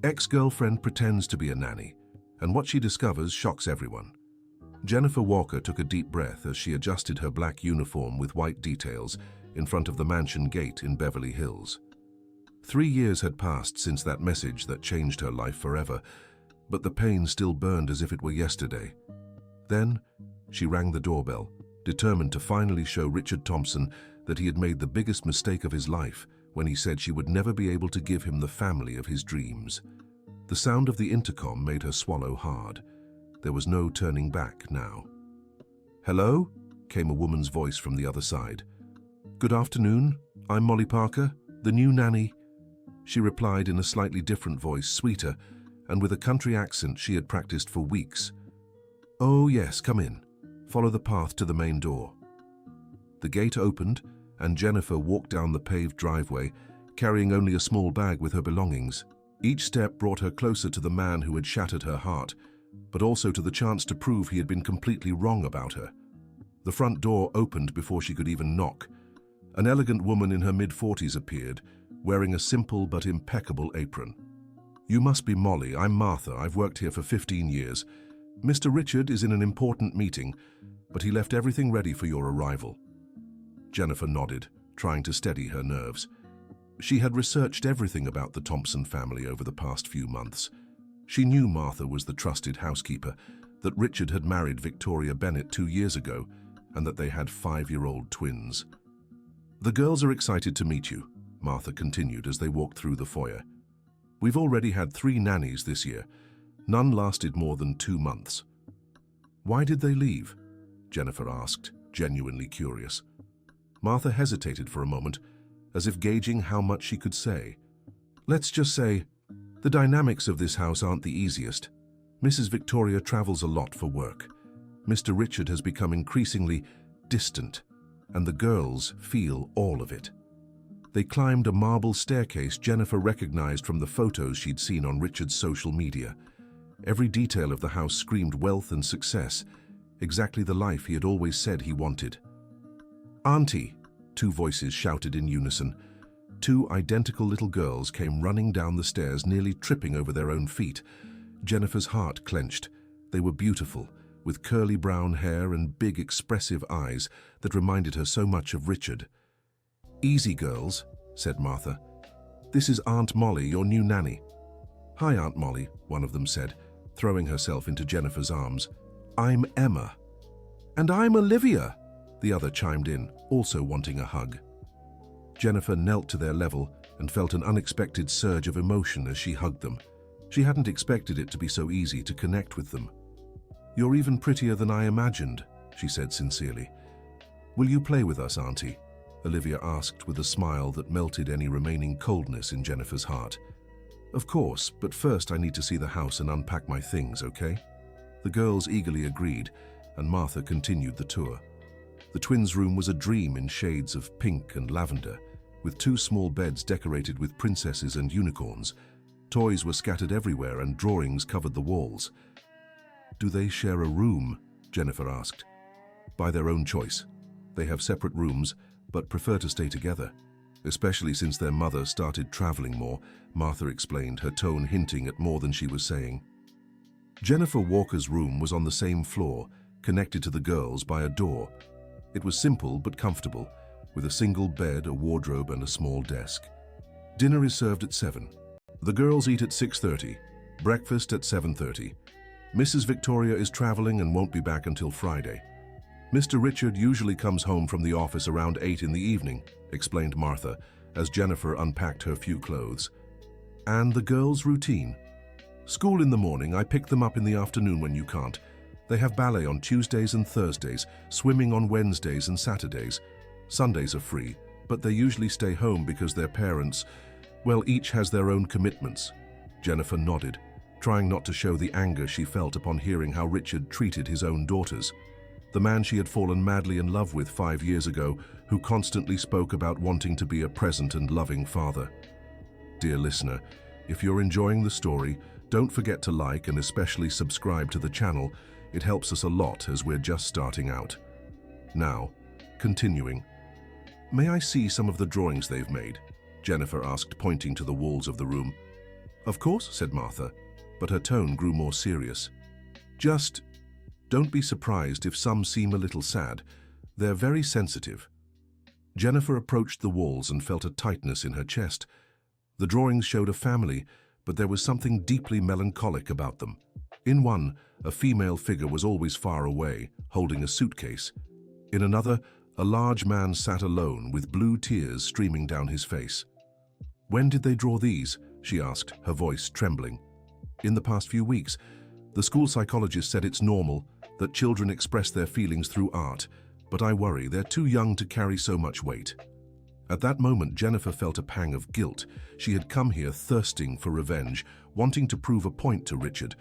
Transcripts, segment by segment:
Ex-girlfriend pretends to be a nanny, and what she discovers shocks everyone. Jennifer Walker took a deep breath as she adjusted her black uniform with white details in front of the mansion gate in Beverly Hills. 3 years had passed since that message that changed her life forever, but the pain still burned as if it were yesterday. Then, she rang the doorbell, determined to finally show Richard Thompson that he had made the biggest mistake of his life when he said she would never be able to give him the family of his dreams. The sound of the intercom made her swallow hard. There was no turning back now. "Hello?" came a woman's voice from the other side. "Good afternoon. I'm Molly Parker, the new nanny." She replied in a slightly different voice, sweeter, and with a country accent she had practiced for weeks. "Oh yes, come in. Follow the path to the main door." The gate opened, and Jennifer walked down the paved driveway, carrying only a small bag with her belongings. Each step brought her closer to the man who had shattered her heart, but also to the chance to prove he had been completely wrong about her. The front door opened before she could even knock. An elegant woman in her mid-40s appeared, wearing a simple but impeccable apron. "You must be Molly. I'm Martha. I've worked here for 15 years. Mr. Richard is in an important meeting, but he left everything ready for your arrival." Jennifer nodded, trying to steady her nerves. She had researched everything about the Thompson family over the past few months. She knew Martha was the trusted housekeeper, that Richard had married Victoria Bennett 2 years ago, and that they had 5-year-old twins. "The girls are excited to meet you," Martha continued as they walked through the foyer. "We've already had 3 nannies this year. None lasted more than 2 months." "Why did they leave?" Jennifer asked, genuinely curious. Martha hesitated for a moment, as if gauging how much she could say. "Let's just say, the dynamics of this house aren't the easiest. Mrs. Victoria travels a lot for work. Mr. Richard has become increasingly distant, and the girls feel all of it." They climbed a marble staircase Jennifer recognized from the photos she'd seen on Richard's social media. Every detail of the house screamed wealth and success, exactly the life he had always said he wanted. "Auntie!" 2 voices shouted in unison. 2 identical little girls came running down the stairs, nearly tripping over their own feet. Jennifer's heart clenched. They were beautiful, with curly brown hair and big expressive eyes that reminded her so much of Richard. "Easy, girls," said Martha. "This is Aunt Molly, your new nanny." "Hi, Aunt Molly," one of them said, throwing herself into Jennifer's arms. "I'm Emma." "And I'm Olivia," the other chimed in, also wanting a hug. Jennifer knelt to their level and felt an unexpected surge of emotion as she hugged them. She hadn't expected it to be so easy to connect with them. "You're even prettier than I imagined," she said sincerely. "Will you play with us, Auntie?" Olivia asked with a smile that melted any remaining coldness in Jennifer's heart. "Of course, but first I need to see the house and unpack my things, okay?" The girls eagerly agreed, and Martha continued the tour. The twins' room was a dream in shades of pink and lavender, with 2 small beds decorated with princesses and unicorns. Toys were scattered everywhere and drawings covered the walls. "Do they share a room?" Jennifer asked. "By their own choice. They have separate rooms, but prefer to stay together. Especially since their mother started traveling more," Martha explained, her tone hinting at more than she was saying. Jennifer Walker's room was on the same floor, connected to the girls by a door. It was simple but comfortable, with a single bed, a wardrobe, and a small desk. Dinner is served at 7. The girls eat at 6:30, breakfast at 7:30. Mrs. Victoria is traveling and won't be back until Friday. Mr. Richard usually comes home from the office around 8 in the evening, explained Martha, as Jennifer unpacked her few clothes. "And the girls' routine? School in the morning, I pick them up in the afternoon when you can't. They have ballet on Tuesdays and Thursdays, swimming on Wednesdays and Saturdays. Sundays are free, but they usually stay home because their parents, well, each has their own commitments." Jennifer nodded, trying not to show the anger she felt upon hearing how Richard treated his own daughters. The man she had fallen madly in love with 5 years ago, who constantly spoke about wanting to be a present and loving father. Dear listener, if you're enjoying the story, don't forget to like and especially subscribe to the channel. It helps us a lot as we're just starting out. Now, continuing. "May I see some of the drawings they've made?" Jennifer asked, pointing to the walls of the room. "Of course," said Martha, but her tone grew more serious. "Just don't be surprised if some seem a little sad. They're very sensitive." Jennifer approached the walls and felt a tightness in her chest. The drawings showed a family, but there was something deeply melancholic about them. In one, a female figure was always far away, holding a suitcase. In another, a large man sat alone with blue tears streaming down his face. "When did they draw these?" she asked, her voice trembling. "In the past few weeks. The school psychologist said it's normal, that children express their feelings through art, but I worry they're too young to carry so much weight." At that moment, Jennifer felt a pang of guilt. She had come here thirsting for revenge, wanting to prove a point to Richard,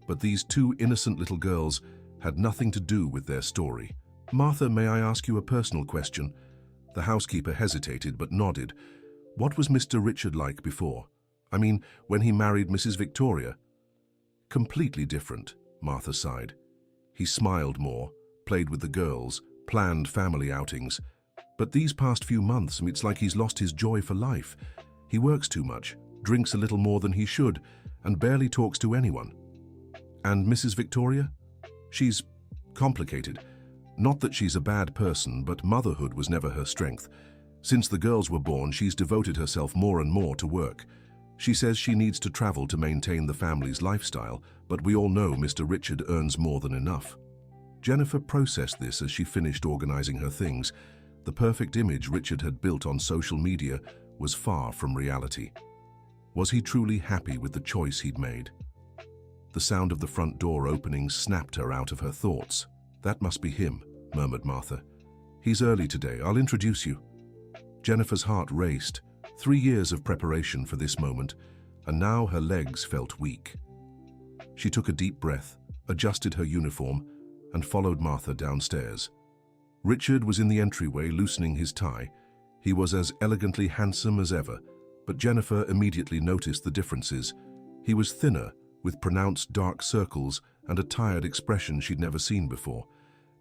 but these two innocent little girls had nothing to do with their story. "Martha, may I ask you a personal question?" The housekeeper hesitated but nodded. "What was Mr. Richard like before? I mean, when he married Mrs. Victoria?" "Completely different," Martha sighed. "He smiled more, played with the girls, planned family outings. But these past few months, it's like he's lost his joy for life. He works too much, drinks a little more than he should, and barely talks to anyone." "And Mrs. Victoria?" "She's complicated. Not that she's a bad person, but motherhood was never her strength. Since the girls were born, she's devoted herself more and more to work. She says she needs to travel to maintain the family's lifestyle, but we all know Mr. Richard earns more than enough." Jennifer processed this as she finished organizing her things. The perfect image Richard had built on social media was far from reality. Was he truly happy with the choice he'd made? The sound of the front door opening snapped her out of her thoughts. "That must be him," murmured Martha. "He's early today. I'll introduce you." Jennifer's heart raced. 3 years of preparation for this moment, and now her legs felt weak. She took a deep breath, adjusted her uniform, and followed Martha downstairs. Richard was in the entryway loosening his tie. He was as elegantly handsome as ever, but Jennifer immediately noticed the differences. He was thinner, with pronounced dark circles and a tired expression she'd never seen before.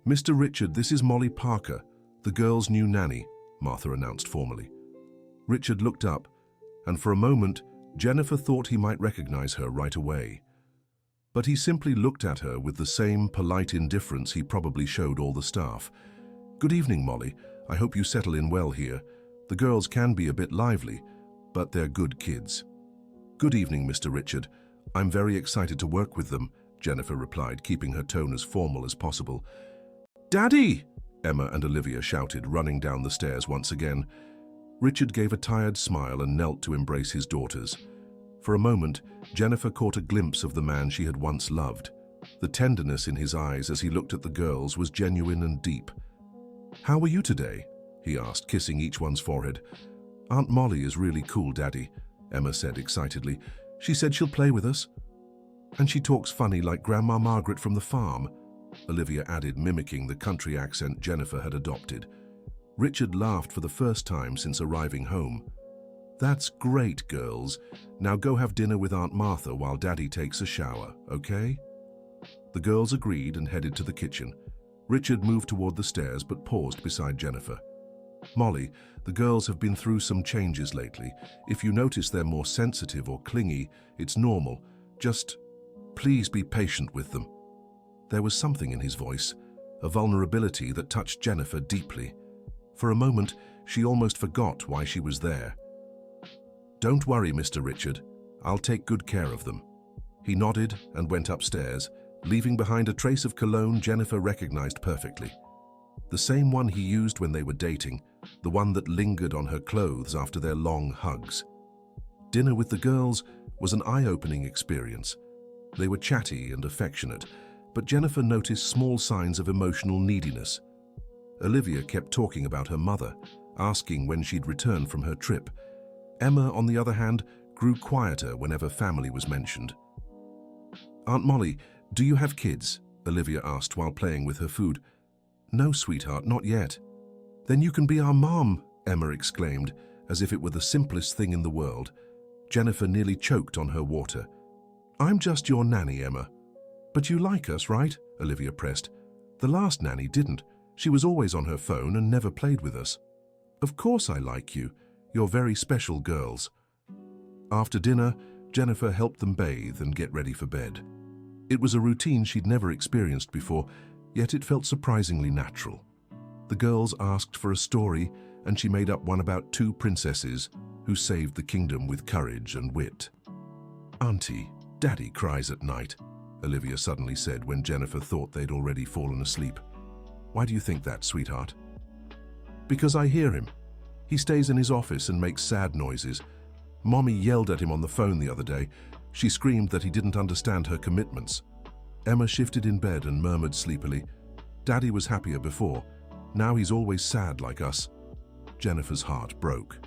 "Mr. Richard, this is Molly Parker, the girl's new nanny," Martha announced formally. Richard looked up, and for a moment, Jennifer thought he might recognize her right away. But he simply looked at her with the same polite indifference he probably showed all the staff. "Good evening, Molly. I hope you settle in well here. The girls can be a bit lively, but they're good kids." "Good evening, Mr. Richard. I'm very excited to work with them," Jennifer replied, keeping her tone as formal as possible. "Daddy!" Emma and Olivia shouted, running down the stairs once again. Richard gave a tired smile and knelt to embrace his daughters. For a moment, Jennifer caught a glimpse of the man she had once loved. The tenderness in his eyes as he looked at the girls was genuine and deep. "How are you today?" he asked, kissing each one's forehead. "Aunt Molly is really cool, Daddy," Emma said excitedly. "She said she'll play with us. And she talks funny like Grandma Margaret from the farm," Olivia added, mimicking the country accent Jennifer had adopted. Richard laughed for the first time since arriving home. "That's great, girls. Now go have dinner with Aunt Martha while Daddy takes a shower, okay?" The girls agreed and headed to the kitchen. Richard moved toward the stairs but paused beside Jennifer. "Molly, the girls have been through some changes lately. If you notice they're more sensitive or clingy, it's normal. Just please be patient with them." There was something in his voice, a vulnerability that touched Jennifer deeply. For a moment, she almost forgot why she was there. "Don't worry, Mr. Richard. I'll take good care of them." He nodded and went upstairs, leaving behind a trace of cologne Jennifer recognized perfectly. The same one he used when they were dating, the one that lingered on her clothes after their long hugs. Dinner with the girls was an eye-opening experience. They were chatty and affectionate, but Jennifer noticed small signs of emotional neediness. Olivia kept talking about her mother, asking when she'd return from her trip. Emma, on the other hand, grew quieter whenever family was mentioned. "Aunt Molly, do you have kids?" Olivia asked while playing with her food. "No, sweetheart, not yet." "Then you can be our mom," Emma exclaimed, as if it were the simplest thing in the world. Jennifer nearly choked on her water. "I'm just your nanny, Emma." "But you like us, right?" Olivia pressed. "The last nanny didn't. She was always on her phone and never played with us." "Of course I like you. You're very special girls." After dinner, Jennifer helped them bathe and get ready for bed. It was a routine she'd never experienced before, yet it felt surprisingly natural. The girls asked for a story, and she made up one about two princesses who saved the kingdom with courage and wit. "Auntie, Daddy cries at night," Olivia suddenly said when Jennifer thought they'd already fallen asleep. "Why do you think that, sweetheart?" "Because I hear him. He stays in his office and makes sad noises. Mommy yelled at him on the phone the other day. She screamed that he didn't understand her commitments." Emma shifted in bed and murmured sleepily, "Daddy was happier before. Now he's always sad like us." Jennifer's heart broke.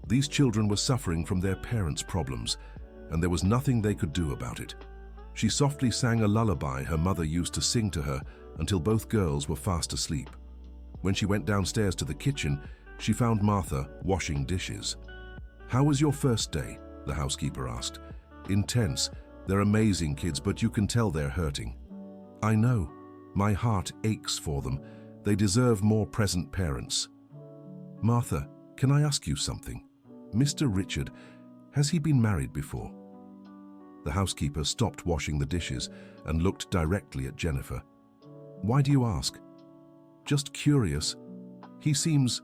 These children were suffering from their parents' problems, and there was nothing they could do about it. She softly sang a lullaby her mother used to sing to her until both girls were fast asleep. When she went downstairs to the kitchen, she found Martha washing dishes. "How was your first day?" the housekeeper asked. "Intense. They're amazing kids, but you can tell they're hurting." "I know. My heart aches for them. They deserve more present parents." "Martha, can I ask you something? Mr. Richard, has he been married before?" The housekeeper stopped washing the dishes and looked directly at Jennifer. "Why do you ask?" "Just curious. He seems,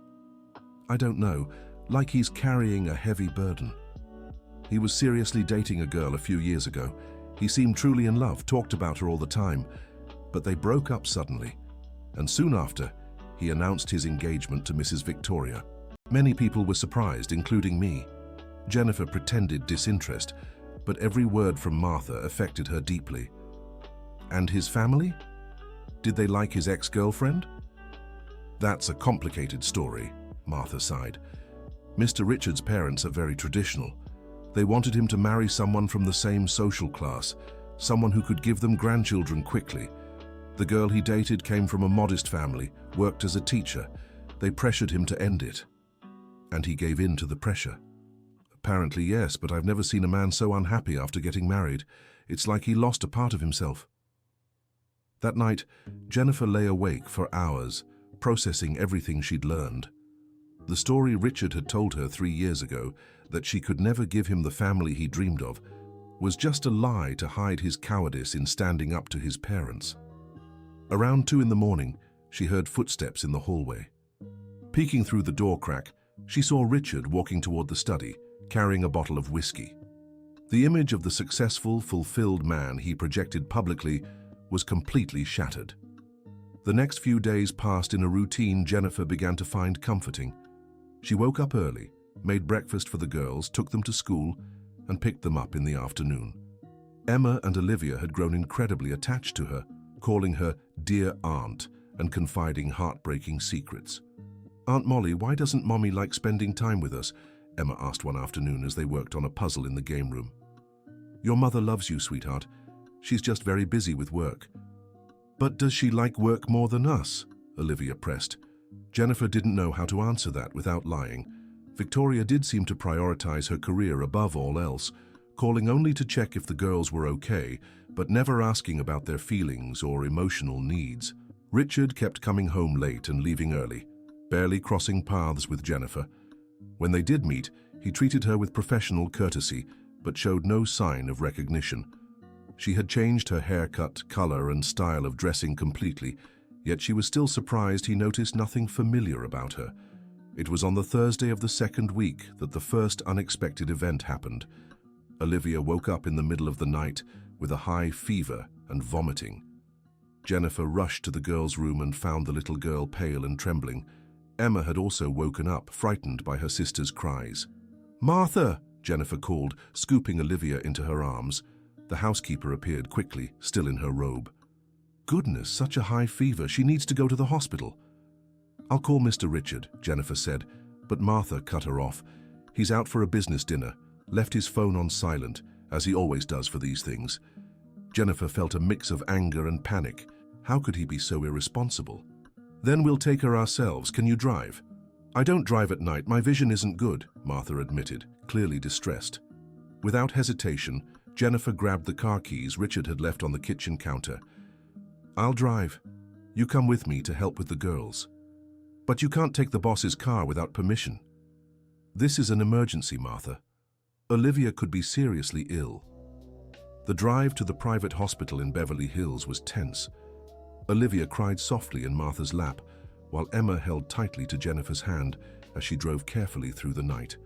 I don't know, like he's carrying a heavy burden. He was seriously dating a girl a few years ago. He seemed truly in love, talked about her all the time, but they broke up suddenly. And soon after, he announced his engagement to Mrs. Victoria. Many people were surprised, including me. Jennifer pretended disinterest, but every word from Martha affected her deeply. And his family? Did they like his ex-girlfriend? That's a complicated story, Martha sighed. Mr. Richard's parents are very traditional. They wanted him to marry someone from the same social class, someone who could give them grandchildren quickly. The girl he dated came from a modest family, worked as a teacher. They pressured him to end it. And he gave in to the pressure. Apparently, yes, but I've never seen a man so unhappy after getting married. It's like he lost a part of himself. That night, Jennifer lay awake for hours, processing everything she'd learned. The story Richard had told her 3 years ago, that she could never give him the family he dreamed of, was just a lie to hide his cowardice in standing up to his parents. Around 2 in the morning, she heard footsteps in the hallway. Peeking through the door crack, she saw Richard walking toward the study, carrying a bottle of whiskey. The image of the successful, fulfilled man he projected publicly was completely shattered. The next few days passed in a routine Jennifer began to find comforting. She woke up early, made breakfast for the girls, took them to school, and picked them up in the afternoon. Emma and Olivia had grown incredibly attached to her, calling her "dear aunt" and confiding heartbreaking secrets. "Aunt Molly, why doesn't Mommy like spending time with us?" Emma asked one afternoon as they worked on a puzzle in the game room. "Your mother loves you, sweetheart. She's just very busy with work." "But does she like work more than us?" Olivia pressed. Jennifer didn't know how to answer that without lying. Victoria did seem to prioritize her career above all else, calling only to check if the girls were okay, but never asking about their feelings or emotional needs. Richard kept coming home late and leaving early, barely crossing paths with Jennifer. When they did meet, he treated her with professional courtesy, but showed no sign of recognition. She had changed her haircut, color, and style of dressing completely, yet she was still surprised he noticed nothing familiar about her. It was on the Thursday of the second week that the first unexpected event happened. Olivia woke up in the middle of the night with a high fever and vomiting. Jennifer rushed to the girls' room and found the little girl pale and trembling. Emma had also woken up, frightened by her sister's cries. "Martha!" Jennifer called, scooping Olivia into her arms. The housekeeper appeared quickly, still in her robe. "Goodness, such a high fever. She needs to go to the hospital." "I'll call Mr. Richard," Jennifer said, but Martha cut her off. "He's out for a business dinner, left his phone on silent, as he always does for these things." Jennifer felt a mix of anger and panic. How could he be so irresponsible? "Then we'll take her ourselves. Can you drive?" "I don't drive at night. My vision isn't good," Martha admitted, clearly distressed. Without hesitation, Jennifer grabbed the car keys Richard had left on the kitchen counter. "I'll drive. You come with me to help with the girls." "But you can't take the boss's car without permission." "This is an emergency, Martha." Olivia could be seriously ill. The drive to the private hospital in Beverly Hills was tense. Olivia cried softly in Martha's lap, while Emma held tightly to Jennifer's hand as she drove carefully through the night.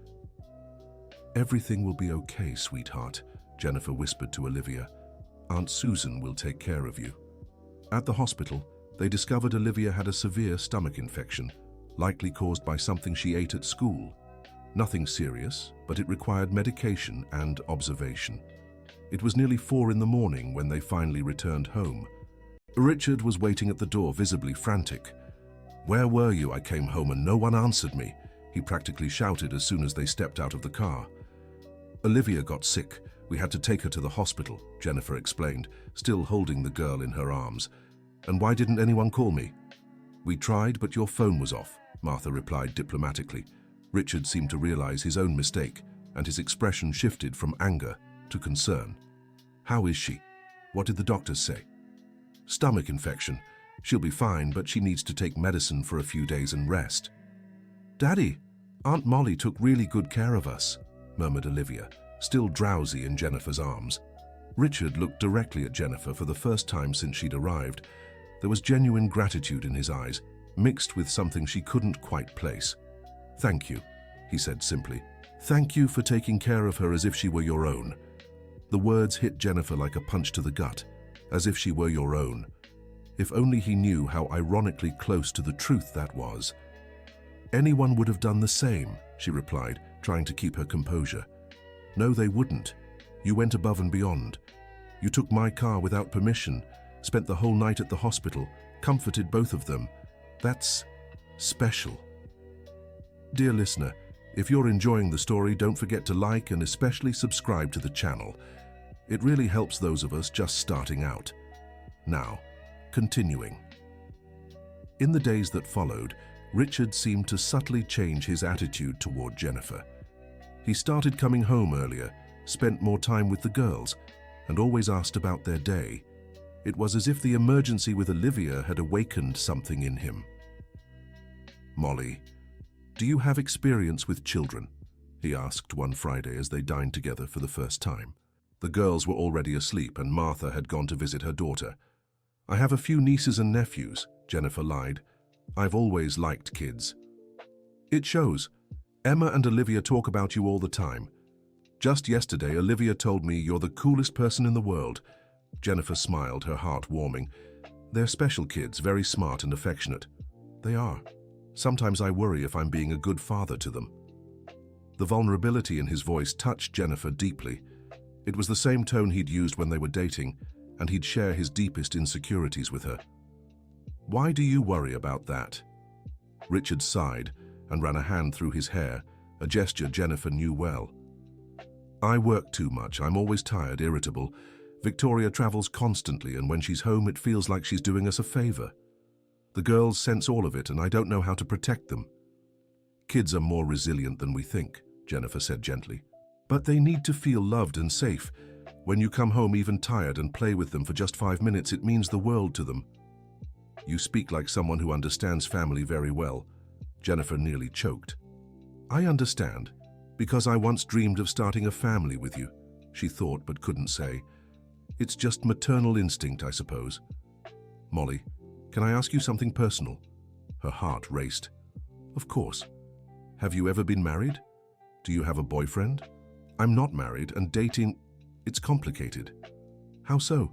"Everything will be okay, sweetheart," Jennifer whispered to Olivia. "Aunt Susan will take care of you." At the hospital, they discovered Olivia had a severe stomach infection, likely caused by something she ate at school. Nothing serious, but it required medication and observation. It was nearly 4 in the morning when they finally returned home. Richard was waiting at the door, visibly frantic. "Where were you? I came home and no one answered me," he practically shouted as soon as they stepped out of the car. "Olivia got sick. We had to take her to the hospital," Jennifer explained, still holding the girl in her arms. "And why didn't anyone call me?" "We tried, but your phone was off," Martha replied diplomatically. Richard seemed to realize his own mistake, and his expression shifted from anger to concern. "How is she? What did the doctors say?" "Stomach infection. She'll be fine, but she needs to take medicine for a few days and rest." "Daddy, Aunt Molly took really good care of us," murmured Olivia, still drowsy in Jennifer's arms. Richard looked directly at Jennifer for the first time since she'd arrived. There was genuine gratitude in his eyes, mixed with something she couldn't quite place. "Thank you," he said simply. "Thank you for taking care of her as if she were your own." The words hit Jennifer like a punch to the gut, as if she were your own. If only he knew how ironically close to the truth that was. "Anyone would have done the same," she replied, trying to keep her composure. "No, they wouldn't. You went above and beyond. You took my car without permission, spent the whole night at the hospital, comforted both of them. That's special." Dear listener, if you're enjoying the story, don't forget to like and especially subscribe to the channel. It really helps those of us just starting out. Now, continuing. In the days that followed, Richard seemed to subtly change his attitude toward Jennifer. He started coming home earlier, spent more time with the girls, and always asked about their day. It was as if the emergency with Olivia had awakened something in him. "Molly, do you have experience with children?" he asked one Friday as they dined together for the first time. The girls were already asleep and Martha had gone to visit her daughter. "I have a few nieces and nephews," Jennifer lied. "I've always liked kids." "It shows. Emma and Olivia talk about you all the time. Just yesterday, Olivia told me you're the coolest person in the world." Jennifer smiled, her heart warming. "They're special kids, very smart and affectionate." "They are. Sometimes I worry if I'm being a good father to them." The vulnerability in his voice touched Jennifer deeply. It was the same tone he'd used when they were dating, and he'd share his deepest insecurities with her. "Why do you worry about that?" Richard sighed and ran a hand through his hair, a gesture Jennifer knew well. "I work too much. I'm always tired, irritable. Victoria travels constantly, and when she's home it feels like she's doing us a favor. The girls sense all of it, and I don't know how to protect them." "Kids are more resilient than we think," Jennifer said gently. "But they need to feel loved and safe. When you come home even tired and play with them for just 5 minutes, it means the world to them." "You speak like someone who understands family very well." Jennifer nearly choked. "I understand, because I once dreamed of starting a family with you," she thought but couldn't say. "It's just maternal instinct, I suppose." "Molly, can I ask you something personal?" Her heart raced. "Of course. Have you ever been married? Do you have a boyfriend?" "I'm not married, and dating, it's complicated." "How so?"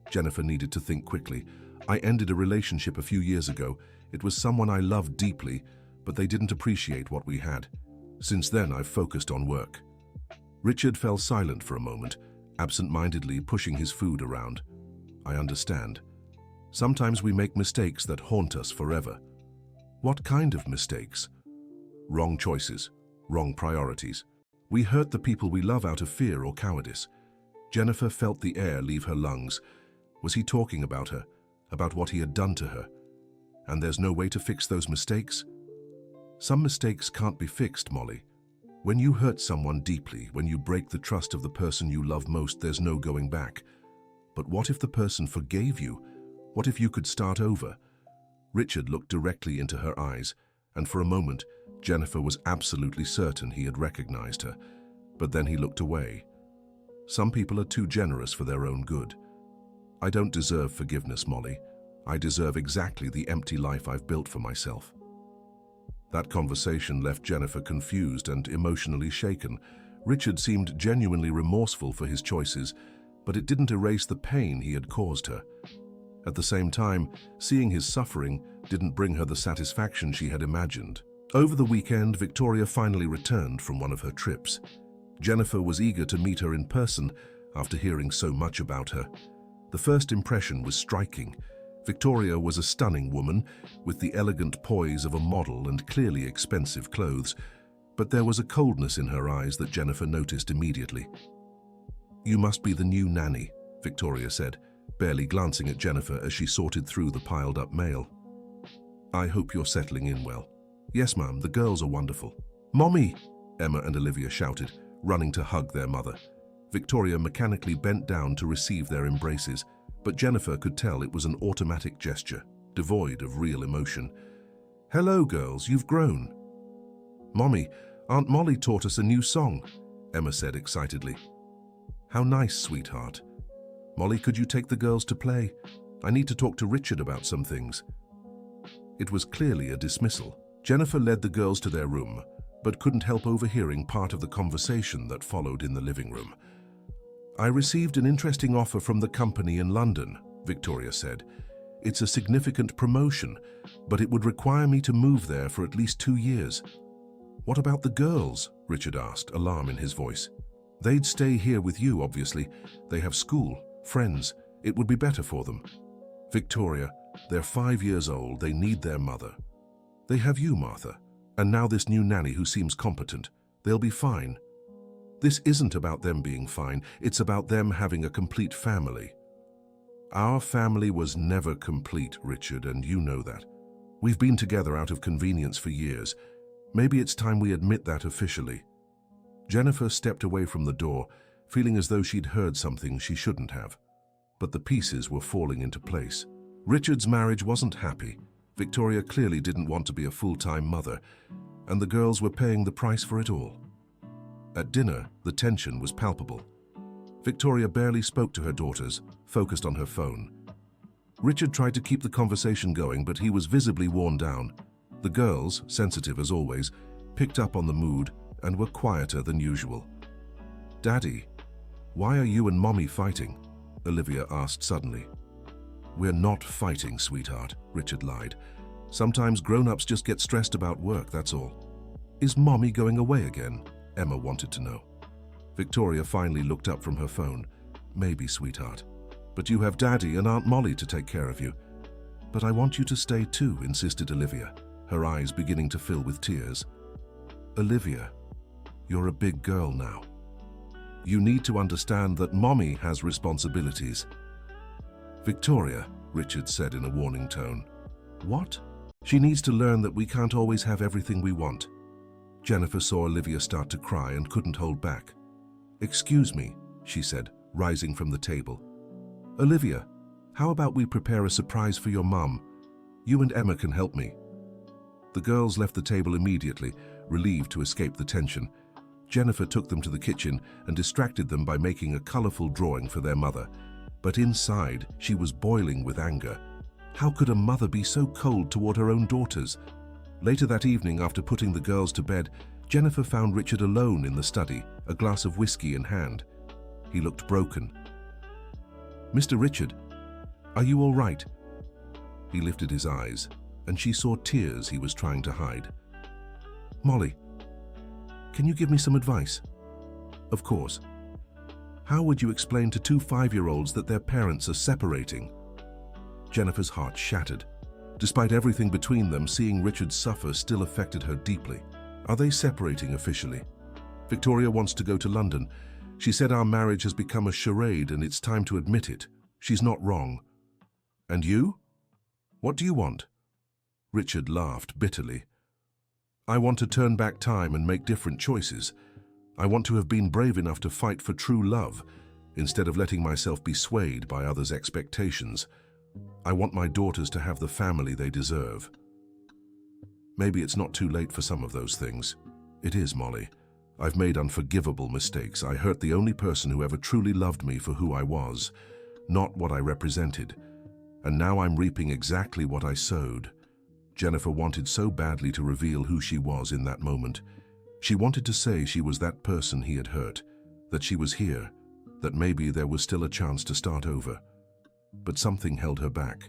Jennifer needed to think quickly. "I ended a relationship a few years ago. It was someone I loved deeply, but they didn't appreciate what we had. Since then, I've focused on work." Richard fell silent for a moment, absent-mindedly pushing his food around. "I understand. Sometimes we make mistakes that haunt us forever." "What kind of mistakes?" "Wrong choices, wrong priorities. We hurt the people we love out of fear or cowardice." Jennifer felt the air leave her lungs. Was he talking about her, about what he had done to her? And there's no way to fix those mistakes? "Some mistakes can't be fixed, Molly. When you hurt someone deeply, when you break the trust of the person you love most, there's no going back. But what if the person forgave you? What if you could start over?" Richard looked directly into her eyes, and for a moment, Jennifer was absolutely certain he had recognized her. but then he looked away. Some people are too generous for their own good. I don't deserve forgiveness, Molly. I deserve exactly the empty life I've built for myself. That conversation left Jennifer confused and emotionally shaken. Richard seemed genuinely remorseful for his choices, but it didn't erase the pain he had caused her. At the same time, seeing his suffering didn't bring her the satisfaction she had imagined. Over the weekend, Victoria finally returned from one of her trips. Jennifer was eager to meet her in person after hearing so much about her. The first impression was striking. Victoria was a stunning woman, with the elegant poise of a model and clearly expensive clothes, but there was a coldness in her eyes that Jennifer noticed immediately. "You must be the new nanny," Victoria said, barely glancing at Jennifer as she sorted through the piled-up mail. "I hope you're settling in well." "Yes, ma'am, the girls are wonderful." "Mommy!" Emma and Olivia shouted, running to hug their mother. Victoria mechanically bent down to receive their embraces, but Jennifer could tell it was an automatic gesture, devoid of real emotion. "Hello, girls, you've grown." "Mommy, Aunt Molly taught us a new song," Emma said excitedly. "How nice, sweetheart. Molly, could you take the girls to play? I need to talk to Richard about some things." It was clearly a dismissal. Jennifer led the girls to their room, but couldn't help overhearing part of the conversation that followed in the living room. "I received an interesting offer from the company in London," Victoria said. "It's a significant promotion, but it would require me to move there for at least 2 years." "What about the girls?" Richard asked, alarm in his voice. "They'd stay here with you, obviously. They have school, friends. It would be better for them." "Victoria, they're 5 years old. They need their mother. They have you, Martha, and now this new nanny who seems competent. They'll be fine." "This isn't about them being fine. It's about them having a complete family." "Our family was never complete, Richard, and you know that. We've been together out of convenience for years. Maybe it's time we admit that officially." Jennifer stepped away from the door, feeling as though she'd heard something she shouldn't have. But the pieces were falling into place. Richard's marriage wasn't happy. Victoria clearly didn't want to be a full-time mother, and the girls were paying the price for it all. At dinner, the tension was palpable. Victoria barely spoke to her daughters, focused on her phone. Richard tried to keep the conversation going, but he was visibly worn down. The girls, sensitive as always, picked up on the mood and were quieter than usual. "Daddy, why are you and Mommy fighting?" Olivia asked suddenly. "We're not fighting, sweetheart," Richard lied. "Sometimes grown-ups just get stressed about work, that's all." "Is Mommy going away again?" Emma wanted to know. Victoria finally looked up from her phone. "Maybe, sweetheart. But you have Daddy and Aunt Molly to take care of you." "But I want you to stay too," insisted Olivia, her eyes beginning to fill with tears. "Olivia, you're a big girl now. You need to understand that Mommy has responsibilities." "Victoria," Richard said in a warning tone. "What?" "She needs to learn that we can't always have everything we want." Jennifer saw Olivia start to cry and couldn't hold back. "Excuse me," she said, rising from the table. "Olivia, how about we prepare a surprise for your mum? You and Emma can help me." The girls left the table immediately, relieved to escape the tension. Jennifer took them to the kitchen and distracted them by making a colorful drawing for their mother. But inside, she was boiling with anger. How could a mother be so cold toward her own daughters? Later that evening, after putting the girls to bed, Jennifer found Richard alone in the study, a glass of whiskey in hand. He looked broken. "Mr. Richard, are you all right?" He lifted his eyes, and she saw tears he was trying to hide. "Molly, can you give me some advice?" "Of course. How would you explain to 2 5-year-olds that their parents are separating?" Jennifer's heart shattered. Despite everything between them, seeing Richard suffer still affected her deeply. "Are they separating officially?" "Victoria wants to go to London. She said our marriage has become a charade and it's time to admit it. She's not wrong." "And you? What do you want?" Richard laughed bitterly. "I want to turn back time and make different choices. I want to have been brave enough to fight for true love, instead of letting myself be swayed by others' expectations. I want my daughters to have the family they deserve." "Maybe it's not too late for some of those things." "It is, Molly. I've made unforgivable mistakes. I hurt the only person who ever truly loved me for who I was, not what I represented. And now I'm reaping exactly what I sowed. Jennifer wanted so badly to reveal who she was in that moment. She wanted to say she was that person he had hurt, that she was here, that maybe there was still a chance to start over. But something held her back.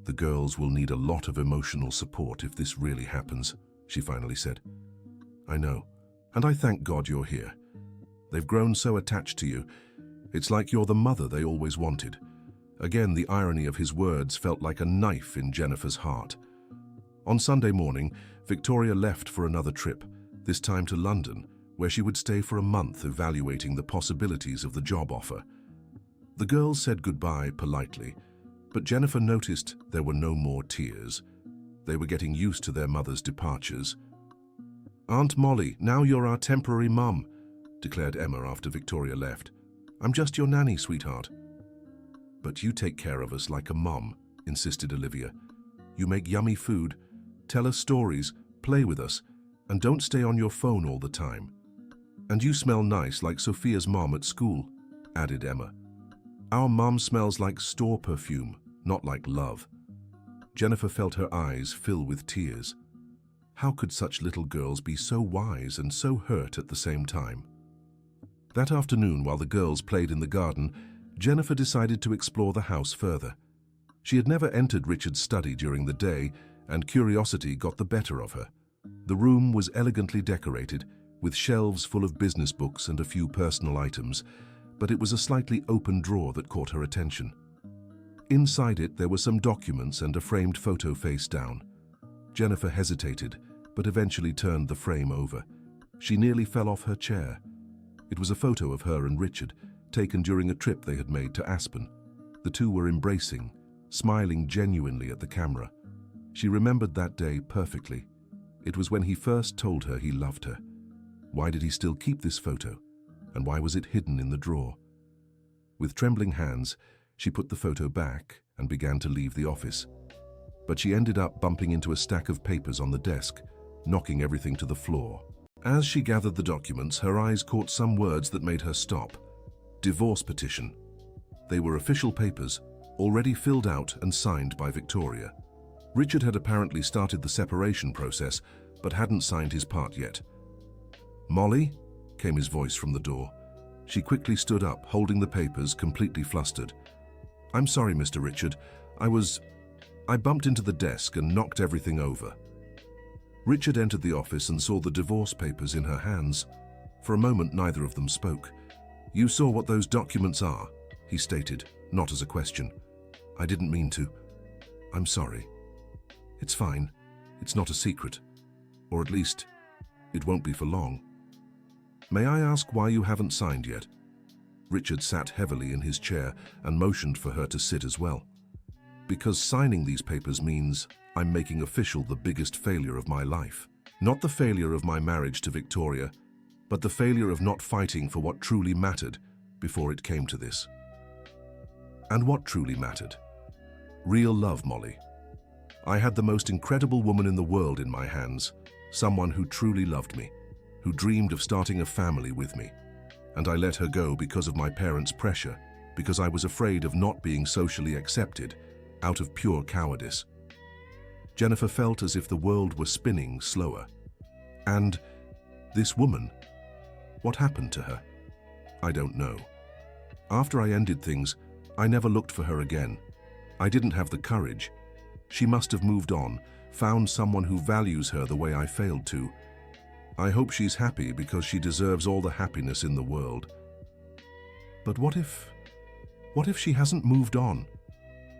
"The girls will need a lot of emotional support if this really happens," she finally said. "I know, and I thank God you're here. They've grown so attached to you. It's like you're the mother they always wanted." Again, the irony of his words felt like a knife in Jennifer's heart. On Sunday morning, Victoria left for another trip, this time to London, where she would stay for a month evaluating the possibilities of the job offer. The girls said goodbye politely, but Jennifer noticed there were no more tears. They were getting used to their mother's departures. "Aunt Molly, now you're our temporary mum," declared Emma after Victoria left. "I'm just your nanny, sweetheart." "But you take care of us like a mum," insisted Olivia. "You make yummy food, tell us stories, play with us, and don't stay on your phone all the time. And you smell nice like Sophia's mom at school," added Emma. "Our mom smells like store perfume, not like love." Jennifer felt her eyes fill with tears. How could such little girls be so wise and so hurt at the same time? That afternoon, while the girls played in the garden, Jennifer decided to explore the house further. She had never entered Richard's study during the day, and curiosity got the better of her. The room was elegantly decorated, with shelves full of business books and a few personal items, but it was a slightly open drawer that caught her attention. Inside it, there were some documents and a framed photo face down. Jennifer hesitated, but eventually turned the frame over. She nearly fell off her chair. It was a photo of her and Richard, taken during a trip they had made to Aspen. The two were embracing, smiling genuinely at the camera. She remembered that day perfectly. It was when he first told her he loved her. Why did he still keep this photo? And why was it hidden in the drawer? With trembling hands, she put the photo back and began to leave the office. But she ended up bumping into a stack of papers on the desk, knocking everything to the floor. As she gathered the documents, her eyes caught some words that made her stop. Divorce petition. They were official papers, already filled out and signed by Victoria. Richard had apparently started the separation process, but hadn't signed his part yet. "Molly?" came his voice from the door. She quickly stood up, holding the papers, completely flustered. "I'm sorry, Mr. Richard. I bumped into the desk and knocked everything over." Richard entered the office and saw the divorce papers in her hands. For a moment, neither of them spoke. "You saw what those documents are," he stated, not as a question. "I didn't mean to. I'm sorry." "It's fine. It's not a secret. Or at least, it won't be for long." "May I ask why you haven't signed yet?" Richard sat heavily in his chair and motioned for her to sit as well. "Because signing these papers means I'm making official the biggest failure of my life. Not the failure of my marriage to Victoria, but the failure of not fighting for what truly mattered before it came to this." "And what truly mattered?" "Real love, Molly. I had the most incredible woman in the world in my hands, someone who truly loved me, who dreamed of starting a family with me. And I let her go because of my parents' pressure, because I was afraid of not being socially accepted, out of pure cowardice." Jennifer felt as if the world were spinning slower. And this woman, what happened to her? I don't know. After I ended things, I never looked for her again. I didn't have the courage. She must have moved on, found someone who values her the way I failed to. I hope she's happy because she deserves all the happiness in the world. But what if she hasn't moved on?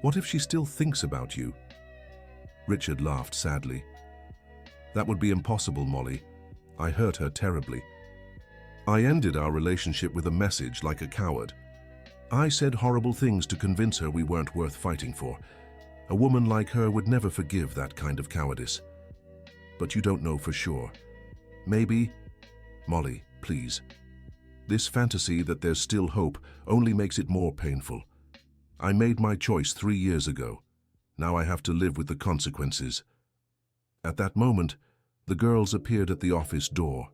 What if she still thinks about you? Richard laughed sadly. "That would be impossible, Molly. I hurt her terribly. I ended our relationship with a message like a coward. I said horrible things to convince her we weren't worth fighting for. A woman like her would never forgive that kind of cowardice. But you don't know for sure. Maybe, Molly, please. This fantasy that there's still hope only makes it more painful. I made my choice 3 years ago. Now I have to live with the consequences." At that moment, the girls appeared at the office door.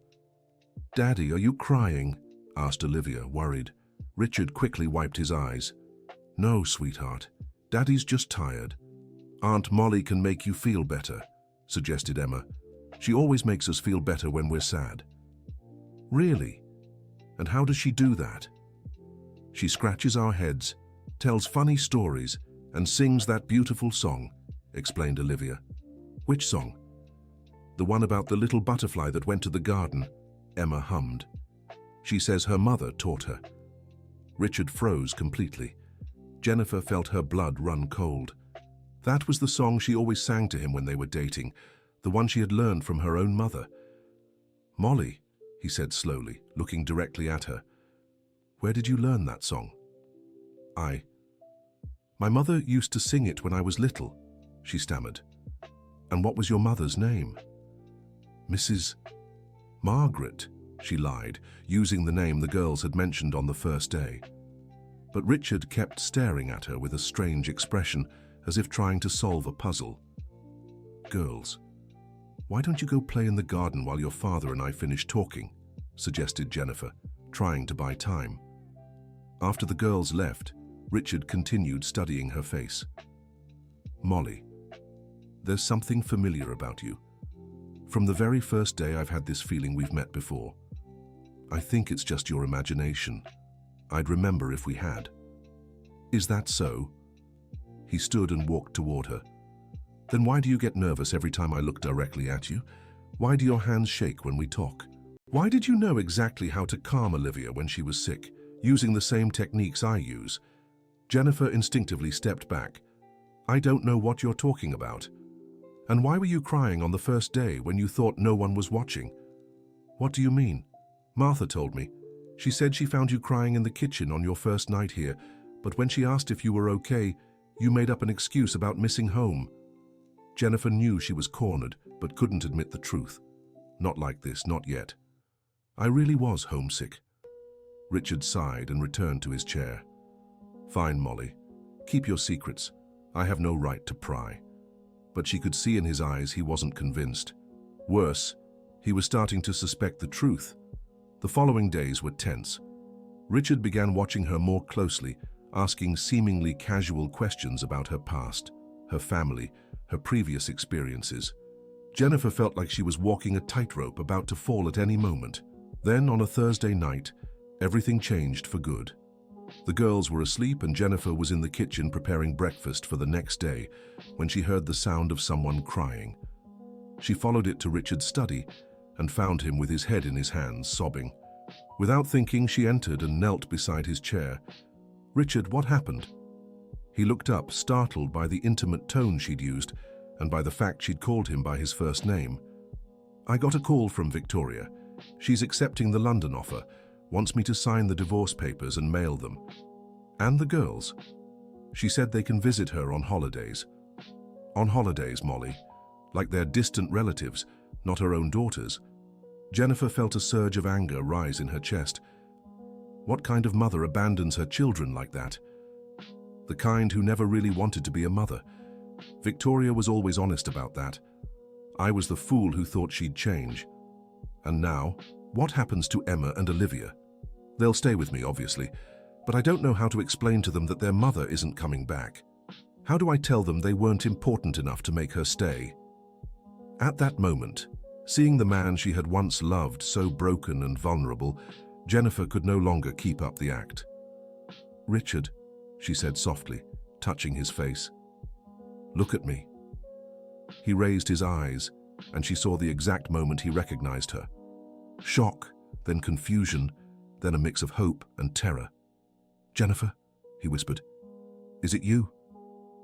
"Daddy, are you crying?" asked Olivia, worried. Richard quickly wiped his eyes. "No, sweetheart. Daddy's just tired. Aunt Molly can make you feel better," suggested Emma. "She always makes us feel better when we're sad." "Really? And how does she do that?" "She scratches our heads, tells funny stories, and sings that beautiful song," explained Olivia. "Which song?" "The one about the little butterfly that went to the garden," Emma hummed. "She says her mother taught her." Richard froze completely. Jennifer felt her blood run cold. That was the song she always sang to him when they were dating, the one she had learned from her own mother. "Molly," he said slowly, looking directly at her, "where did you learn that song?" My mother used to sing it when I was little," she stammered. "And what was your mother's name?" "Mrs. Margaret," she lied, using the name the girls had mentioned on the first day. But Richard kept staring at her with a strange expression, as if trying to solve a puzzle. "Girls, why don't you go play in the garden while your father and I finish talking?" suggested Jennifer, trying to buy time. After the girls left, Richard continued studying her face. "Molly, there's something familiar about you. From the very first day I've had this feeling we've met before. I think it's just your imagination. I'd remember if we had." "Is that so?" He stood and walked toward her. "Then why do you get nervous every time I look directly at you? Why do your hands shake when we talk? Why did you know exactly how to calm Olivia when she was sick, using the same techniques I use?" Jennifer instinctively stepped back. "I don't know what you're talking about. And why were you crying on the first day when you thought no one was watching?" "What do you mean?" "Martha told me. She said she found you crying in the kitchen on your first night here, but when she asked if you were okay, you made up an excuse about missing home." Jennifer knew she was cornered, but couldn't admit the truth. "Not like this, not yet. I really was homesick." Richard sighed and returned to his chair. "Fine, Molly. Keep your secrets. I have no right to pry." But she could see in his eyes he wasn't convinced. Worse, he was starting to suspect the truth. The following days were tense. Richard began watching her more closely, asking seemingly casual questions about her past, her family, her previous experiences. Jennifer felt like she was walking a tightrope about to fall at any moment. Then, on a Thursday night, everything changed for good. The girls were asleep and Jennifer was in the kitchen preparing breakfast for the next day when she heard the sound of someone crying. She followed it to Richard's study and found him with his head in his hands, sobbing. Without thinking, she entered and knelt beside his chair. "Richard, what happened?" He looked up, startled by the intimate tone she'd used and by the fact she'd called him by his first name. "I got a call from Victoria. She's accepting the London offer, wants me to sign the divorce papers and mail them. And the girls. She said they can visit her on holidays." "On holidays, Molly? Like they're distant relatives, not her own daughters?" Jennifer felt a surge of anger rise in her chest. What kind of mother abandons her children like that? The kind who never really wanted to be a mother. Victoria was always honest about that. I was the fool who thought she'd change. And now, what happens to Emma and Olivia? They'll stay with me, obviously, but I don't know how to explain to them that their mother isn't coming back. How do I tell them they weren't important enough to make her stay? At that moment, seeing the man she had once loved so broken and vulnerable, Jennifer could no longer keep up the act. "Richard," she said softly, touching his face. "Look at me." He raised his eyes, and she saw the exact moment he recognized her. Shock, then confusion, then a mix of hope and terror. "Jennifer," he whispered. "Is it you?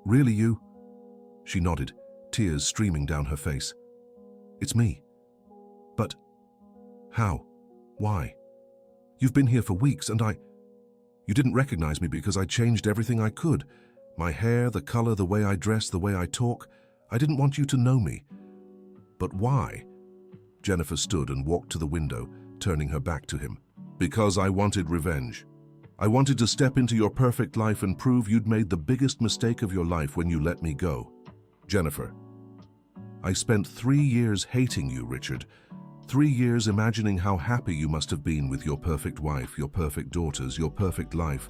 Really you?" She nodded, tears streaming down her face. "It's me." "But how? Why? You've been here for weeks and You didn't recognize me because I changed everything I could. My hair, the color, the way I dress, the way I talk. I didn't want you to know me." "But why?" Jennifer stood and walked to the window, turning her back to him. "Because I wanted revenge. I wanted to step into your perfect life and prove you'd made the biggest mistake of your life when you let me go. Jennifer, I spent 3 years hating you, Richard. 3 years imagining how happy you must have been with your perfect wife, your perfect daughters, your perfect life.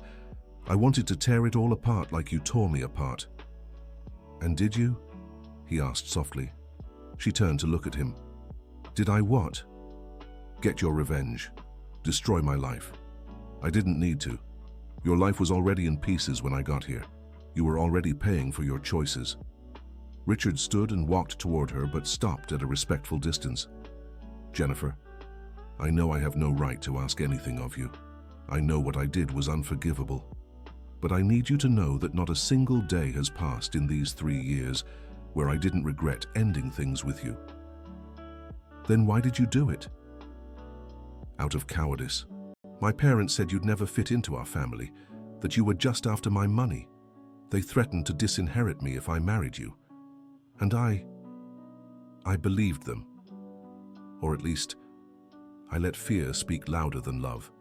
I wanted to tear it all apart like you tore me apart. And did you? He asked softly. She turned to look at him. Did I what? Get your revenge. Destroy my life. I didn't need to. Your life was already in pieces when I got here. You were already paying for your choices. Richard stood and walked toward her, but stopped at a respectful distance. Jennifer, I know I have no right to ask anything of you. I know what I did was unforgivable. But I need you to know that not a single day has passed in these 3 years where I didn't regret ending things with you. Then why did you do it? Out of cowardice. My parents said you'd never fit into our family, that you were just after my money. They threatened to disinherit me if I married you. And I believed them. Or at least, I let fear speak louder than love.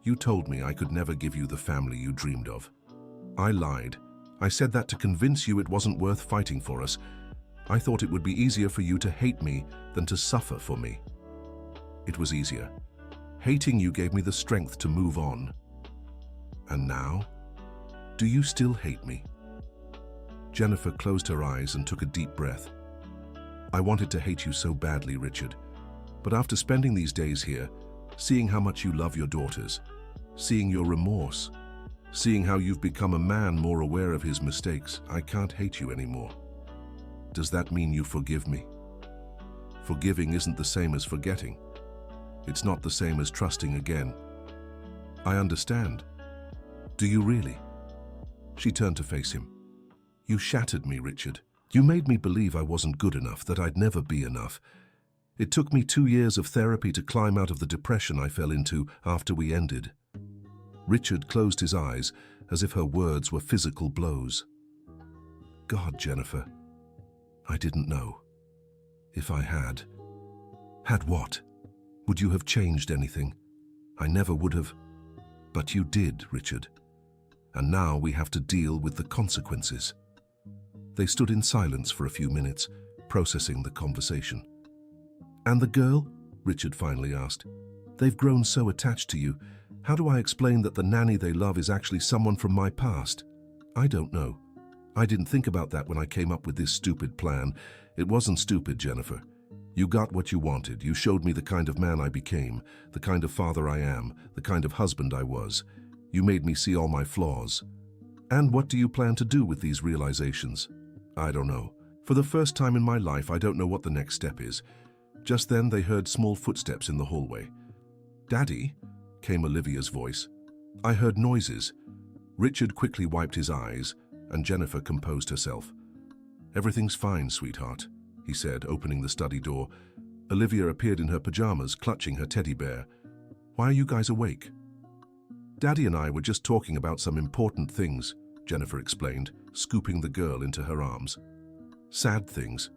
You told me I could never give you the family you dreamed of. I lied. I said that to convince you it wasn't worth fighting for us. I thought it would be easier for you to hate me than to suffer for me. It was easier. Hating you gave me the strength to move on. And now, do you still hate me? Jennifer closed her eyes and took a deep breath. I wanted to hate you so badly, Richard. But after spending these days here, seeing how much you love your daughters, seeing your remorse, seeing how you've become a man more aware of his mistakes, I can't hate you anymore. Does that mean you forgive me? Forgiving isn't the same as forgetting. It's not the same as trusting again. I understand. Do you really? She turned to face him. You shattered me, Richard. You made me believe I wasn't good enough, that I'd never be enough. It took me 2 years of therapy to climb out of the depression I fell into after we ended. Richard closed his eyes as if her words were physical blows. God, Jennifer, I didn't know. If I had. Had what? Would you have changed anything? I never would have. But you did, Richard. And now we have to deal with the consequences. They stood in silence for a few minutes, processing the conversation. And the girl? Richard finally asked. They've grown so attached to you. How do I explain that the nanny they love is actually someone from my past? I don't know. I didn't think about that when I came up with this stupid plan. It wasn't stupid, Jennifer. You got what you wanted. You showed me the kind of man I became, the kind of father I am, the kind of husband I was. You made me see all my flaws. And what do you plan to do with these realizations? I don't know. For the first time in my life, I don't know what the next step is. Just then, they heard small footsteps in the hallway. Daddy, came Olivia's voice. I heard noises. Richard quickly wiped his eyes, and Jennifer composed herself. Everything's fine, sweetheart, he said, opening the study door. Olivia appeared in her pajamas, clutching her teddy bear. Why are you guys awake? Daddy and I were just talking about some important things, Jennifer explained, scooping the girl into her arms. Sad things.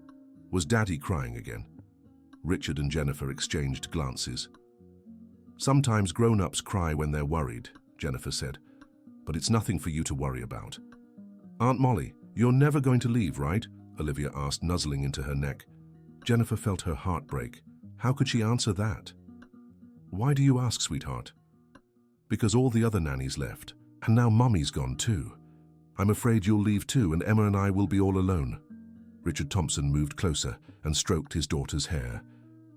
Was Daddy crying again? Richard and Jennifer exchanged glances. Sometimes grown-ups cry when they're worried, Jennifer said, but it's nothing for you to worry about. Aunt Molly, you're never going to leave, right? Olivia asked, nuzzling into her neck. Jennifer felt her heart break. How could she answer that? Why do you ask, sweetheart? Because all the other nannies left, and now Mummy's gone too. I'm afraid you'll leave too, and Emma and I will be all alone. Richard Thompson moved closer and stroked his daughter's hair.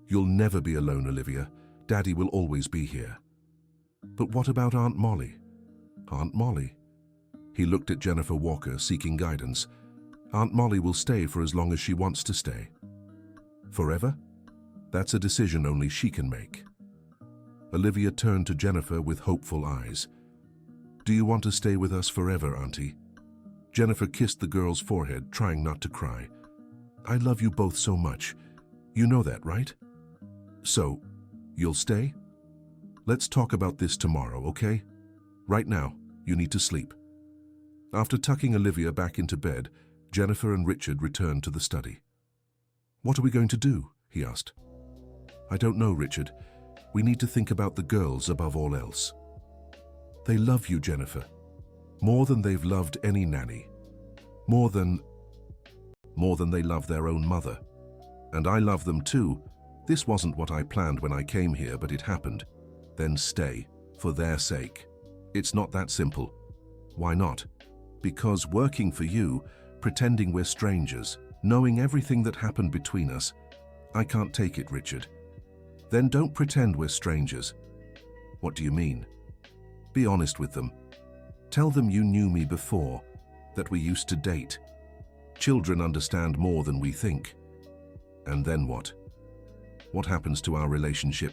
You'll never be alone, Olivia. Daddy will always be here. But what about Aunt Molly? Aunt Molly? He looked at Jennifer Walker, seeking guidance. Aunt Molly will stay for as long as she wants to stay. Forever? That's a decision only she can make. Olivia turned to Jennifer with hopeful eyes. Do you want to stay with us forever, Auntie? Jennifer kissed the girl's forehead, trying not to cry. I love you both so much. You know that, right? So, you'll stay? Let's talk about this tomorrow, okay? Right now, you need to sleep. After tucking Olivia back into bed, Jennifer and Richard returned to the study. What are we going to do? He asked. I don't know, Richard. We need to think about the girls above all else. They love you, Jennifer. More than they've loved any nanny. More than they love their own mother. And I love them too, This wasn't what I planned when I came here, but it happened. Then stay, for their sake. It's not that simple. Why not? Because working for you, pretending we're strangers, knowing everything that happened between us, I can't take it, Richard. Then don't pretend we're strangers. What do you mean? Be honest with them. Tell them you knew me before, that we used to date. Children understand more than we think. And then what? What happens to our relationship?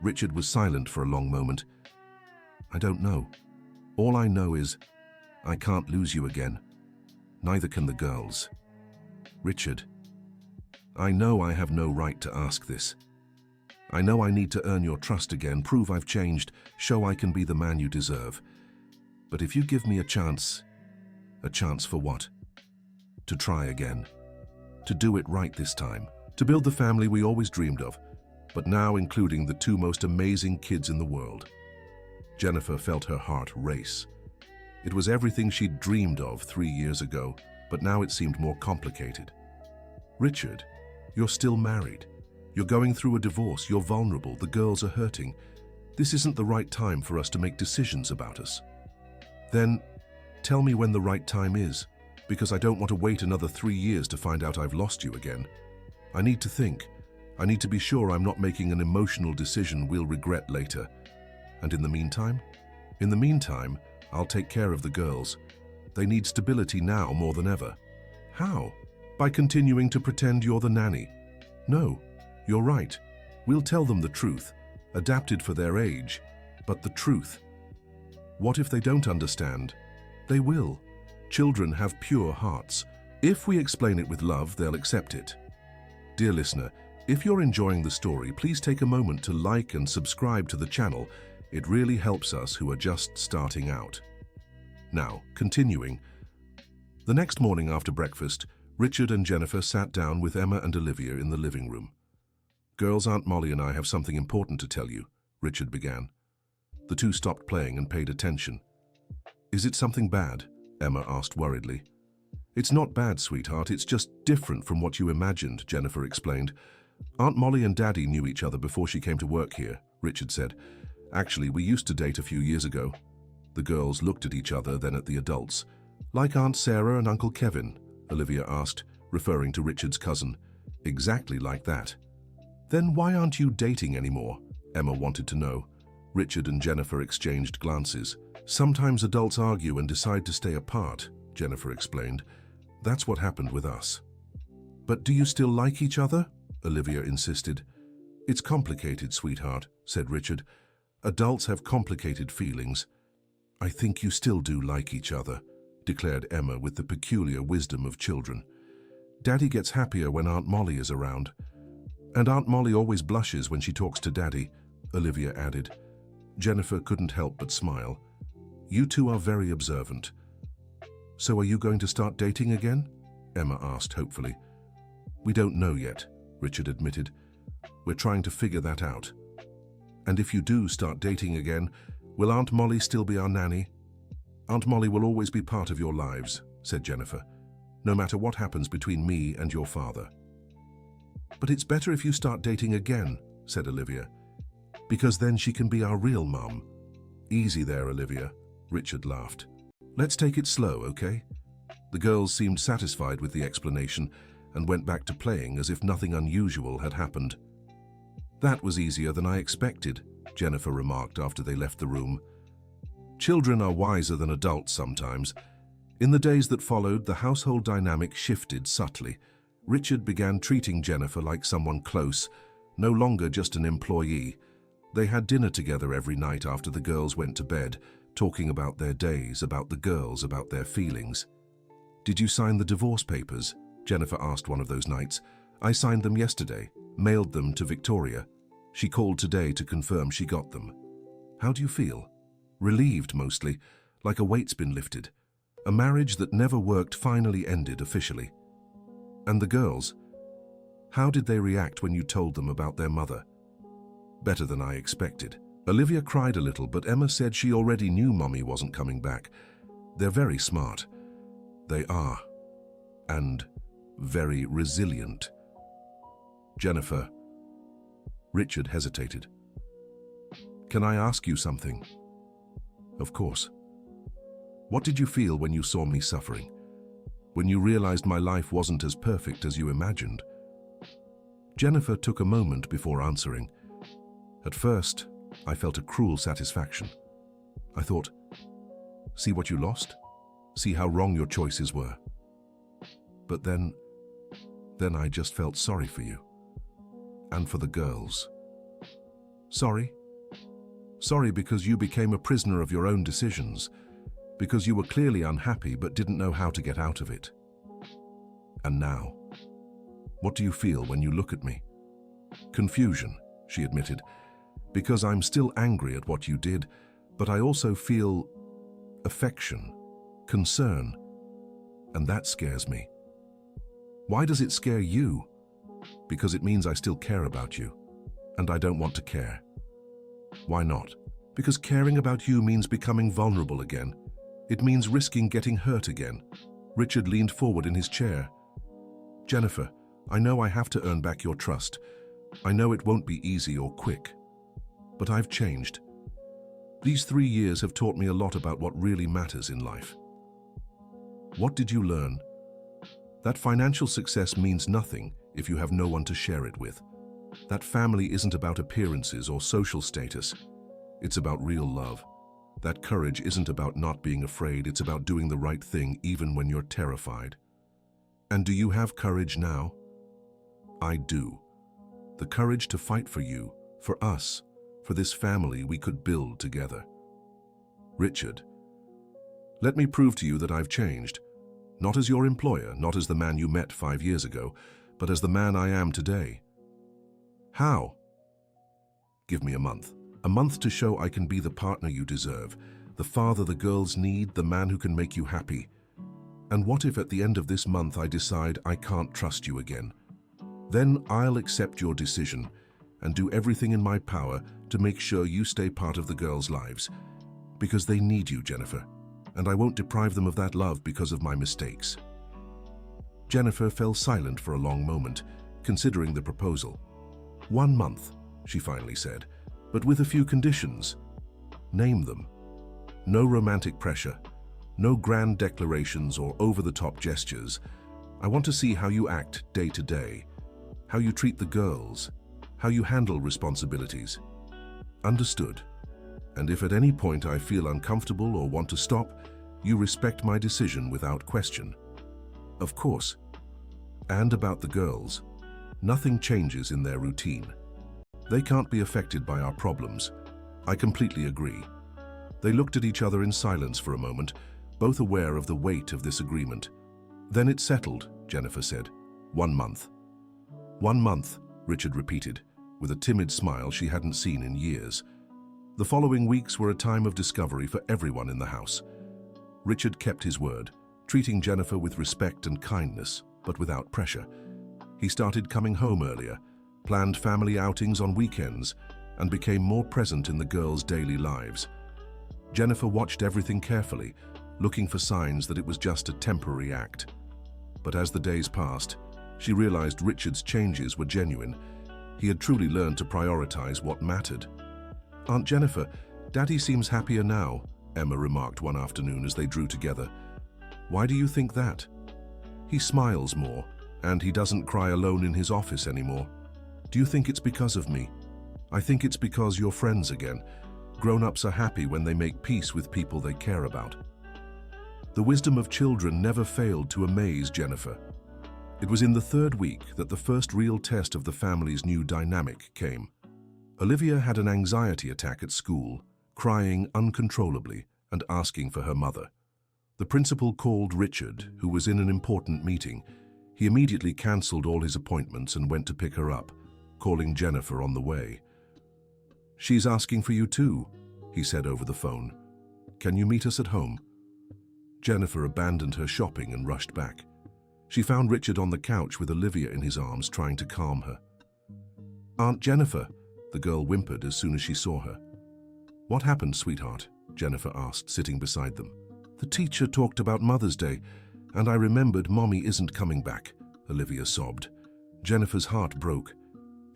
Richard was silent for a long moment. I don't know. All I know is I can't lose you again. Neither can the girls. Richard, I know I have no right to ask this. I know I need to earn your trust again, prove I've changed, show I can be the man you deserve. But if you give me a chance for what? To try again. To do it right this time. To build the family we always dreamed of, but now including the two most amazing kids in the world. Jennifer felt her heart race. It was everything she'd dreamed of 3 years ago, but now it seemed more complicated. Richard, you're still married. You're going through a divorce, you're vulnerable, the girls are hurting. This isn't the right time for us to make decisions about us. Then, tell me when the right time is, because I don't want to wait another 3 years to find out I've lost you again. I need to think. I need to be sure I'm not making an emotional decision we'll regret later. And in the meantime? In the meantime, I'll take care of the girls. They need stability now more than ever. How? By continuing to pretend you're the nanny. No, you're right. We'll tell them the truth, adapted for their age, but the truth. What if they don't understand? They will. Children have pure hearts. If we explain it with love, they'll accept it. Dear listener, if you're enjoying the story, please take a moment to like and subscribe to the channel. It really helps us who are just starting out. Now, continuing. The next morning after breakfast, Richard and Jennifer sat down with Emma and Olivia in the living room. Girls, Aunt Molly and I have something important to tell you, Richard began. The two stopped playing and paid attention. Is it something bad? Emma asked worriedly. It's not bad, sweetheart, it's just different from what you imagined, Jennifer explained. Aunt Molly and Daddy knew each other before she came to work here, Richard said. Actually, we used to date a few years ago. The girls looked at each other, then at the adults. Like Aunt Sarah and Uncle Kevin, Olivia asked, referring to Richard's cousin. Exactly like that. Then why aren't you dating anymore? Emma wanted to know. Richard and Jennifer exchanged glances. Sometimes adults argue and decide to stay apart, Jennifer explained. That's what happened with us. But do you still like each other? Olivia insisted. It's complicated, sweetheart, said Richard. Adults have complicated feelings. I think you still do like each other, declared Emma with the peculiar wisdom of children. Daddy gets happier when Aunt Molly is around. And Aunt Molly always blushes when she talks to Daddy, Olivia added. Jennifer couldn't help but smile. You two are very observant. So are you going to start dating again? Emma asked hopefully. We don't know yet, Richard admitted. We're trying to figure that out. And if you do start dating again, will Aunt Molly still be our nanny? Aunt Molly will always be part of your lives, said Jennifer, no matter what happens between me and your father. But it's better if you start dating again, said Olivia, because then she can be our real mum. Easy there, Olivia, Richard laughed. Let's take it slow, okay? The girls seemed satisfied with the explanation and went back to playing as if nothing unusual had happened. That was easier than I expected, Jennifer remarked after they left the room. Children are wiser than adults sometimes. In the days that followed, the household dynamic shifted subtly. Richard began treating Jennifer like someone close, no longer just an employee. They had dinner together every night after the girls went to bed, talking about their days, about the girls, about their feelings. Did you sign the divorce papers? Jennifer asked one of those nights. I signed them yesterday, mailed them to Victoria. She called today to confirm she got them. How do you feel? Relieved mostly, like a weight's been lifted. A marriage that never worked finally ended officially. And the girls? How did they react when you told them about their mother? Better than I expected. Olivia cried a little, but Emma said she already knew Mommy wasn't coming back. They're very smart. They are. And very resilient. Jennifer, Richard hesitated. "Can I ask you something?" "Of course." "What did you feel when you saw me suffering? When you realized my life wasn't as perfect as you imagined?" Jennifer took a moment before answering. "At first, I felt a cruel satisfaction. I thought, see what you lost? See how wrong your choices were. But then I just felt sorry for you. And for the girls." "Sorry? Sorry because you became a prisoner of your own decisions, because you were clearly unhappy but didn't know how to get out of it. And now, what do you feel when you look at me?" "Confusion," she admitted, "because I'm still angry at what you did, but I also feel affection, concern, and that scares me." "Why does it scare you?" "Because it means I still care about you, and I don't want to care." "Why not?" "Because caring about you means becoming vulnerable again. It means risking getting hurt again." Richard leaned forward in his chair. "Jennifer, I know I have to earn back your trust. I know it won't be easy or quick. But I've changed. These 3 years have taught me a lot about what really matters in life." "What did you learn?" "That financial success means nothing if you have no one to share it with. That family isn't about appearances or social status. It's about real love. That courage isn't about not being afraid, it's about doing the right thing even when you're terrified." "And do you have courage now?" "I do. The courage to fight for you, for us, for this family we could build together." "Richard, let me prove to you that I've changed. Not as your employer, not as the man you met 5 years ago, but as the man I am today." "How?" "Give me a month. A month to show I can be the partner you deserve, the father the girls need, the man who can make you happy. And what if at the end of this month I decide I can't trust you again? Then I'll accept your decision and do everything in my power to make sure you stay part of the girls' lives. Because they need you, Jennifer, and I won't deprive them of that love because of my mistakes." Jennifer fell silent for a long moment, considering the proposal. "1 month," she finally said, "but with a few conditions." "Name them." "No romantic pressure, no grand declarations or over-the-top gestures. I want to see how you act day to day, how you treat the girls, how you handle responsibilities." "Understood. And if at any point I feel uncomfortable or want to stop, you respect my decision without question." "Of course." "And about the girls, nothing changes in their routine. They can't be affected by our problems." "I completely agree." They looked at each other in silence for a moment, both aware of the weight of this agreement. "Then it's settled," Jennifer said. 1 month. 1 month, Richard repeated, with a timid smile she hadn't seen in years. The following weeks were a time of discovery for everyone in the house. Richard kept his word, treating Jennifer with respect and kindness, but without pressure. He started coming home earlier, planned family outings on weekends, and became more present in the girls' daily lives. Jennifer watched everything carefully, looking for signs that it was just a temporary act. But as the days passed, she realized Richard's changes were genuine. He had truly learned to prioritize what mattered. "Aunt Jennifer, Daddy seems happier now," Emma remarked one afternoon as they drew together. "Why do you think that?" "He smiles more, and he doesn't cry alone in his office anymore." "Do you think it's because of me?" "I think it's because you're friends again. Grown-ups are happy when they make peace with people they care about." The wisdom of children never failed to amaze Jennifer. It was in the 3rd week that the first real test of the family's new dynamic came. Olivia had an anxiety attack at school, crying uncontrollably and asking for her mother. The principal called Richard, who was in an important meeting. He immediately cancelled all his appointments and went to pick her up, calling Jennifer on the way. "She's asking for you too," he said over the phone. "Can you meet us at home?" Jennifer abandoned her shopping and rushed back. She found Richard on the couch with Olivia in his arms, trying to calm her. "Aunt Jennifer," the girl whimpered as soon as she saw her. "What happened, sweetheart?" Jennifer asked, sitting beside them. "The teacher talked about Mother's Day, and I remembered Mommy isn't coming back," Olivia sobbed. Jennifer's heart broke.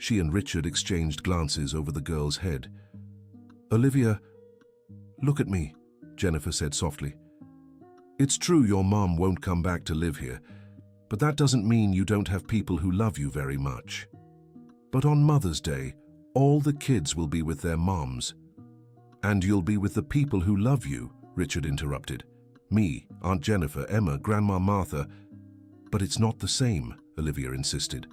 She and Richard exchanged glances over the girl's head. "Olivia, look at me," Jennifer said softly. "It's true your mom won't come back to live here, but that doesn't mean you don't have people who love you very much. But on Mother's Day, all the kids will be with their moms. And you'll be with the people who love you," Richard interrupted. "Me, Aunt Jennifer, Emma, Grandma Martha." "But it's not the same," Olivia insisted.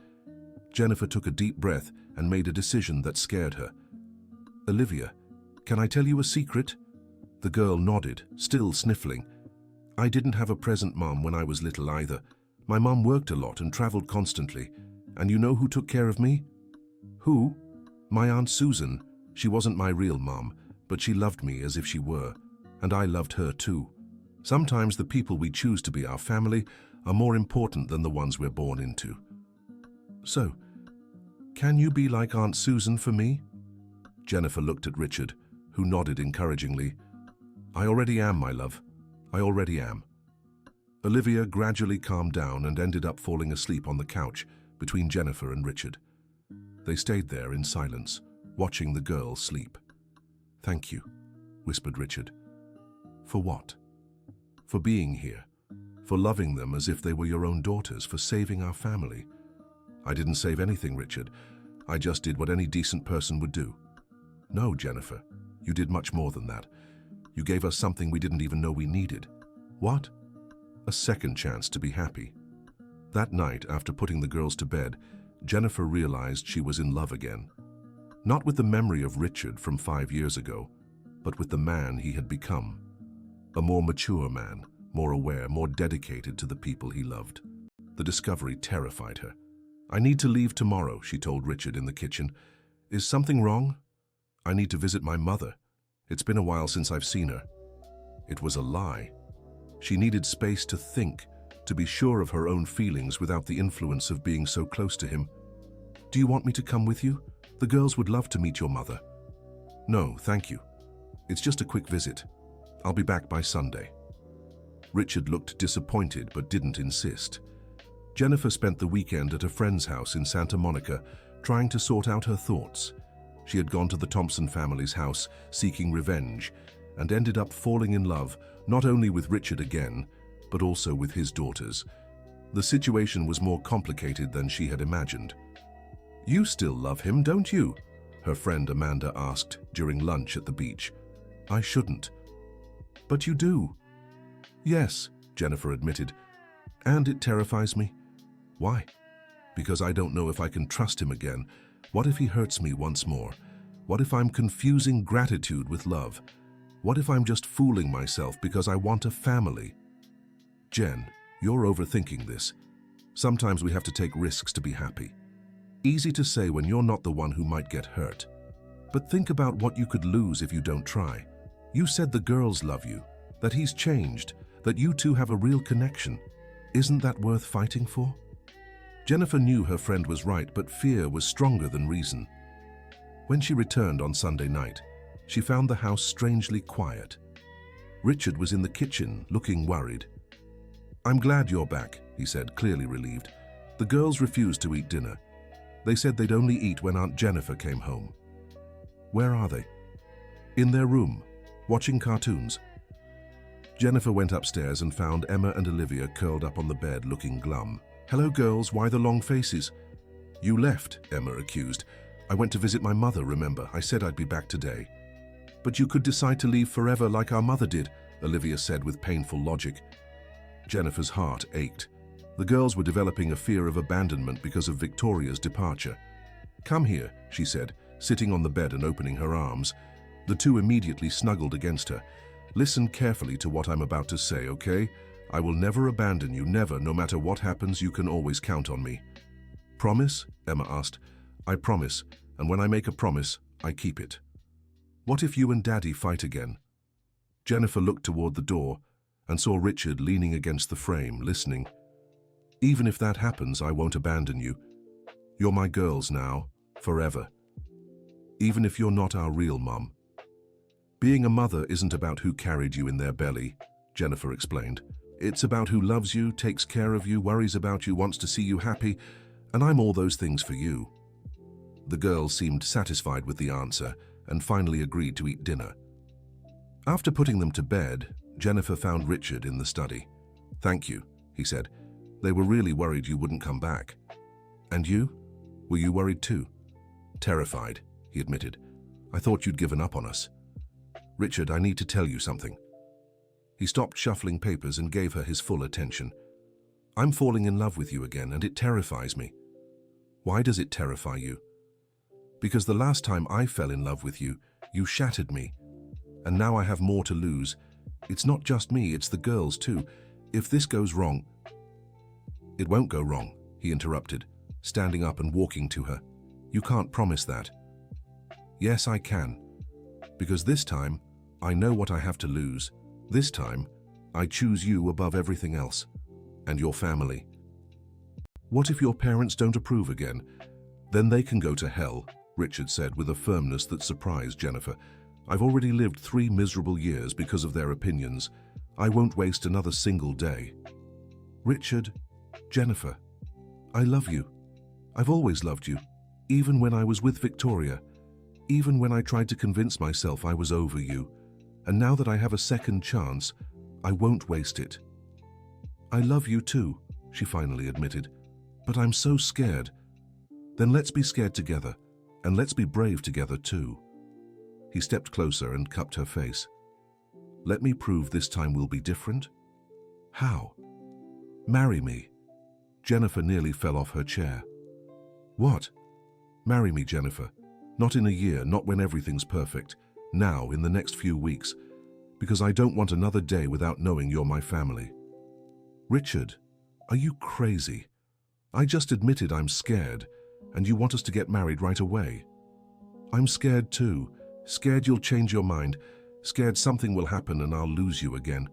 Jennifer took a deep breath and made a decision that scared her. "Olivia, can I tell you a secret?" The girl nodded, still sniffling. "I didn't have a present mom when I was little either. My mom worked a lot and traveled constantly. And you know who took care of me?" "Who?" "My Aunt Susan. She wasn't my real mom, but she loved me as if she were. And I loved her too. Sometimes the people we choose to be our family are more important than the ones we're born into." "So, can you be like Aunt Susan for me?" Jennifer looked at Richard, who nodded encouragingly. "I already am, my love. I already am." Olivia gradually calmed down and ended up falling asleep on the couch between Jennifer and Richard. They stayed there in silence, watching the girl sleep. "Thank you," whispered Richard. "For what?" "For being here. For loving them as if they were your own daughters, for saving our family." "I didn't save anything, Richard. I just did what any decent person would do." "No, Jennifer, you did much more than that. You gave us something we didn't even know we needed." "What?" "A second chance to be happy." That night, after putting the girls to bed, Jennifer realized she was in love again. Not with the memory of Richard from 5 years ago, but with the man he had become. A more mature man, more aware, more dedicated to the people he loved. The discovery terrified her. "I need to leave tomorrow," she told Richard in the kitchen. "Is something wrong?" "I need to visit my mother. It's been a while since I've seen her." It was a lie. She needed space to think, to be sure of her own feelings without the influence of being so close to him. "Do you want me to come with you? The girls would love to meet your mother." "No, thank you. It's just a quick visit. I'll be back by Sunday." Richard looked disappointed but didn't insist. Jennifer spent the weekend at a friend's house in Santa Monica, trying to sort out her thoughts. She had gone to the Thompson family's house, seeking revenge, and ended up falling in love not only with Richard again, but also with his daughters. The situation was more complicated than she had imagined. "You still love him, don't you?" her friend Amanda asked during lunch at the beach. "I shouldn't." "But you do." "Yes," Jennifer admitted, "and it terrifies me." "Why?" "Because I don't know if I can trust him again. What if he hurts me once more? What if I'm confusing gratitude with love? What if I'm just fooling myself because I want a family?" "Jen, you're overthinking this. Sometimes we have to take risks to be happy. Easy to say when you're not the one who might get hurt. But think about what you could lose if you don't try. You said the girls love you, that he's changed, that you two have a real connection. Isn't that worth fighting for?" Jennifer knew her friend was right, but fear was stronger than reason. When she returned on Sunday night, she found the house strangely quiet. Richard was in the kitchen, looking worried. "I'm glad you're back," he said, clearly relieved. "The girls refused to eat dinner. They said they'd only eat when Aunt Jennifer came home." "Where are they?" "In their room, watching cartoons." Jennifer went upstairs and found Emma and Olivia curled up on the bed looking glum. "Hello, girls, why the long faces?" "You left," Emma accused. "I went to visit my mother, remember? I said I'd be back today." "But you could decide to leave forever like our mother did," Olivia said with painful logic. Jennifer's heart ached. The girls were developing a fear of abandonment because of Victoria's departure. "Come here," she said, sitting on the bed and opening her arms. The two immediately snuggled against her. "Listen carefully to what I'm about to say, okay? I will never abandon you, never. No matter what happens, you can always count on me." "Promise?" Emma asked. "I promise, and when I make a promise, I keep it." "What if you and Daddy fight again?" Jennifer looked toward the door and saw Richard leaning against the frame, listening. "Even if that happens, I won't abandon you. You're my girls now, forever. Even if you're not our real mom." "Being a mother isn't about who carried you in their belly," Jennifer explained. "It's about who loves you, takes care of you, worries about you, wants to see you happy, and I'm all those things for you." The girls seemed satisfied with the answer and finally agreed to eat dinner. After putting them to bed, Jennifer found Richard in the study. "Thank you," he said. "They were really worried you wouldn't come back." "And you? Were you worried too?" "Terrified," he admitted. "I thought you'd given up on us." "Richard, I need to tell you something." He stopped shuffling papers and gave her his full attention. "I'm falling in love with you again, and it terrifies me." "Why does it terrify you?" "Because the last time I fell in love with you, you shattered me. And now I have more to lose. It's not just me, it's the girls too. If this goes wrong—" "It won't go wrong," he interrupted, standing up and walking to her. "You can't promise that." "Yes, I can. Because this time, I know what I have to lose. This time, I choose you above everything else. And your family." "What if your parents don't approve again? Then they can go to hell," Richard said with a firmness that surprised Jennifer. "I've already lived 3 miserable years because of their opinions. I won't waste another single day." "Richard, Jennifer, I love you. I've always loved you, even when I was with Victoria, even when I tried to convince myself I was over you. And now that I have a second chance, I won't waste it." "I love you too," she finally admitted, "but I'm so scared." "Then let's be scared together, and let's be brave together too." He stepped closer and cupped her face. "Let me prove this time will be different." "How?" "Marry me." Jennifer nearly fell off her chair. "What?" "Marry me, Jennifer. Not in a year, not when everything's perfect. Now, in the next few weeks. Because I don't want another day without knowing you're my family." "Richard, are you crazy? I just admitted I'm scared, and you want us to get married right away." "I'm scared too. Scared you'll change your mind. Scared something will happen and I'll lose you again.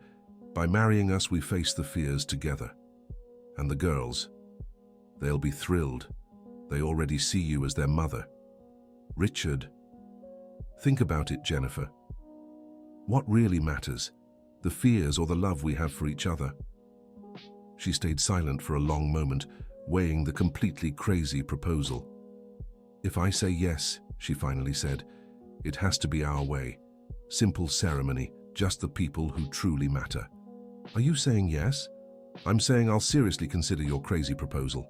By marrying us, we face the fears together. And the girls, they'll be thrilled. They already see you as their mother." "Richard, think about it, Jennifer. What really matters? The fears or the love we have for each other?" She stayed silent for a long moment, weighing the completely crazy proposal. "If I say yes," she finally said, "it has to be our way. Simple ceremony, just the people who truly matter." "Are you saying yes?" "I'm saying I'll seriously consider your crazy proposal."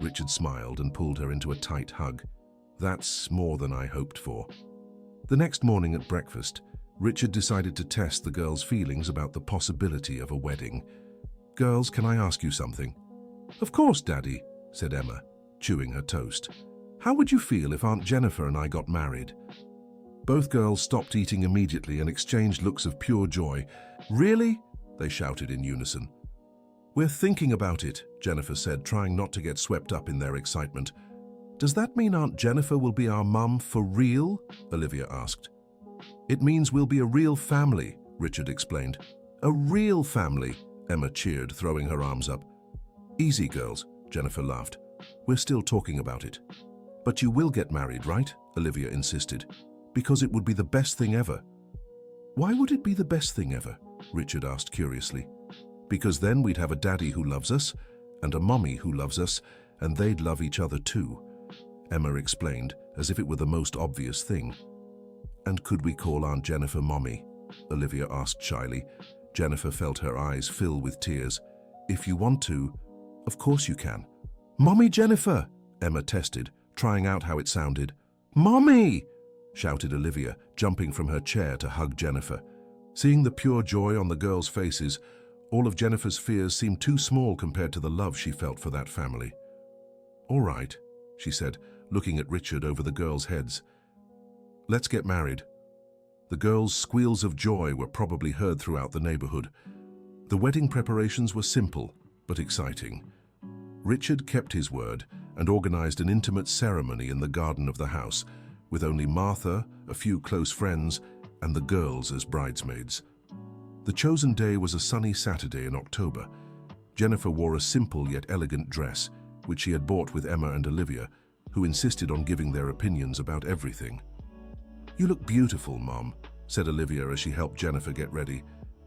Richard smiled and pulled her into a tight hug. "That's more than I hoped for." The next morning at breakfast, Richard decided to test the girls' feelings about the possibility of a wedding. "Girls, can I ask you something?" "Of course, Daddy," said Emma, chewing her toast. "How would you feel if Aunt Jennifer and I got married?" Both girls stopped eating immediately and exchanged looks of pure joy. "Really?" they shouted in unison. "We're thinking about it," Jennifer said, trying not to get swept up in their excitement. "Does that mean Aunt Jennifer will be our mum for real?" Olivia asked. "It means we'll be a real family," Richard explained. "A real family," Emma cheered, throwing her arms up. "Easy, girls," Jennifer laughed. "We're still talking about it." "But you will get married, right?" Olivia insisted. "Because it would be the best thing ever." "Why would it be the best thing ever?" Richard asked curiously. "Because then we'd have a daddy who loves us, and a mommy who loves us, and they'd love each other too," Emma explained, as if it were the most obvious thing. "And could we call Aunt Jennifer Mommy?" Olivia asked shyly. Jennifer felt her eyes fill with tears. "If you want to, of course you can." "Mommy Jennifer!" Emma tested, trying out how it sounded. "Mommy!" shouted Olivia, jumping from her chair to hug Jennifer. Seeing the pure joy on the girls' faces, all of Jennifer's fears seemed too small compared to the love she felt for that family. "All right," she said, looking at Richard over the girls' heads. "Let's get married." The girls' squeals of joy were probably heard throughout the neighborhood. The wedding preparations were simple, but exciting. Richard kept his word and organized an intimate ceremony in the garden of the house, with only Martha, a few close friends, and the girls as bridesmaids. The chosen day was a sunny Saturday in October. Jennifer wore a simple yet elegant dress, which she had bought with Emma and Olivia, who insisted on giving their opinions about everything. "You look beautiful, Mom," said Olivia as she helped Jennifer get ready.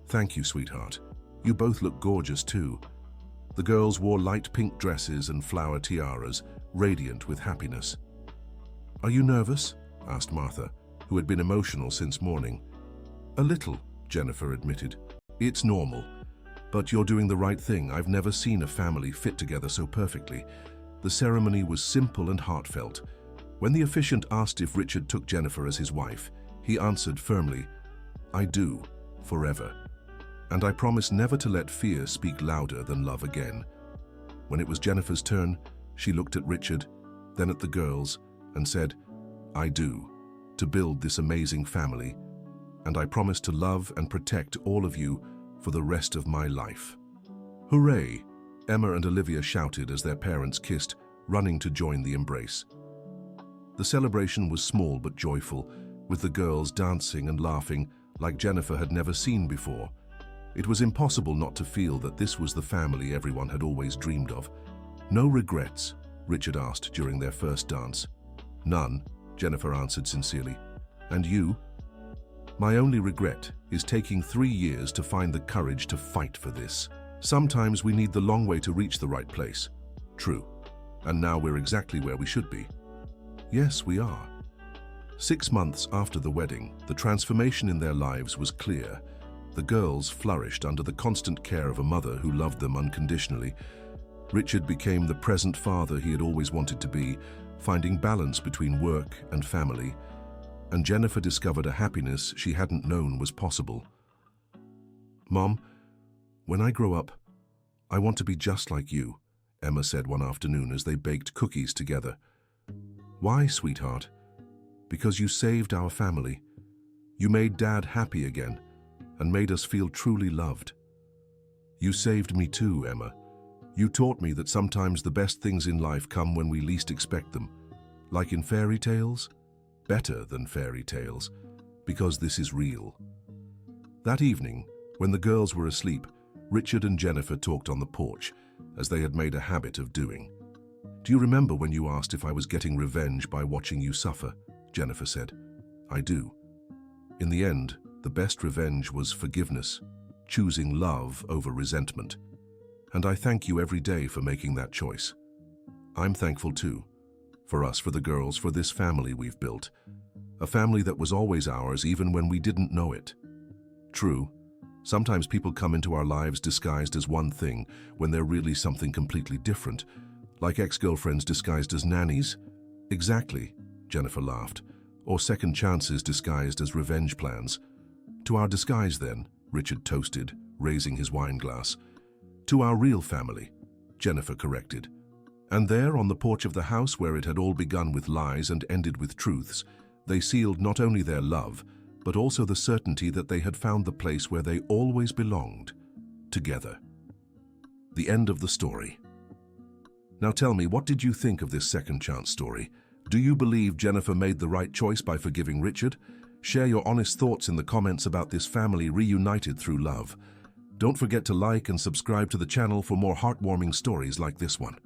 "Thank you, sweetheart. You both look gorgeous too." The girls wore light pink dresses and flower tiaras, radiant with happiness. "Are you nervous?" asked Martha, who had been emotional since morning. "A little," Jennifer admitted. "It's normal. But you're doing the right thing. I've never seen a family fit together so perfectly." The ceremony was simple and heartfelt. When the officiant asked if Richard took Jennifer as his wife, he answered firmly, "I do, forever. And I promise never to let fear speak louder than love again." When it was Jennifer's turn, she looked at Richard, then at the girls, and said, "I do, to build this amazing family, and I promise to love and protect all of you for the rest of my life." "Hooray!" Emma and Olivia shouted as their parents kissed, running to join the embrace. The celebration was small but joyful, with the girls dancing and laughing like Jennifer had never seen before. It was impossible not to feel that this was the family everyone had always dreamed of. "No regrets?" Richard asked during their first dance. "None," Jennifer answered sincerely. "And you?" "My only regret is taking 3 years to find the courage to fight for this. Sometimes we need the long way to reach the right place." "True. And now we're exactly where we should be." "Yes, we are." 6 months after the wedding, the transformation in their lives was clear. The girls flourished under the constant care of a mother who loved them unconditionally. Richard became the present father he had always wanted to be, finding balance between work and family. And Jennifer discovered a happiness she hadn't known was possible. "Mom, when I grow up, I want to be just like you," Emma said one afternoon as they baked cookies together. "Why, sweetheart?" "Because you saved our family. You made Dad happy again and made us feel truly loved." "You saved me too, Emma. You taught me that sometimes the best things in life come when we least expect them. Like in fairy tales? Better than fairy tales, because this is real." That evening, when the girls were asleep, Richard and Jennifer talked on the porch, as they had made a habit of doing. "Do you remember when you asked if I was getting revenge by watching you suffer?" Jennifer said. "I do. In the end, the best revenge was forgiveness, choosing love over resentment. And I thank you every day for making that choice. I'm thankful too, for us, for the girls, for this family we've built. A family that was always ours even when we didn't know it." True, sometimes people come into our lives disguised as one thing when they're really something completely different, like ex-girlfriends disguised as nannies. "Exactly," Jennifer laughed. "Or second chances disguised as revenge plans." "To our disguise then," Richard toasted, raising his wine glass. "To our real family," Jennifer corrected. And there, on the porch of the house where it had all begun with lies and ended with truths, they sealed not only their love, but also the certainty that they had found the place where they always belonged, together. The end of the story. Now tell me, what did you think of this second chance story? Do you believe Jennifer made the right choice by forgiving Richard? Share your honest thoughts in the comments about this family reunited through love. Don't forget to like and subscribe to the channel for more heartwarming stories like this one.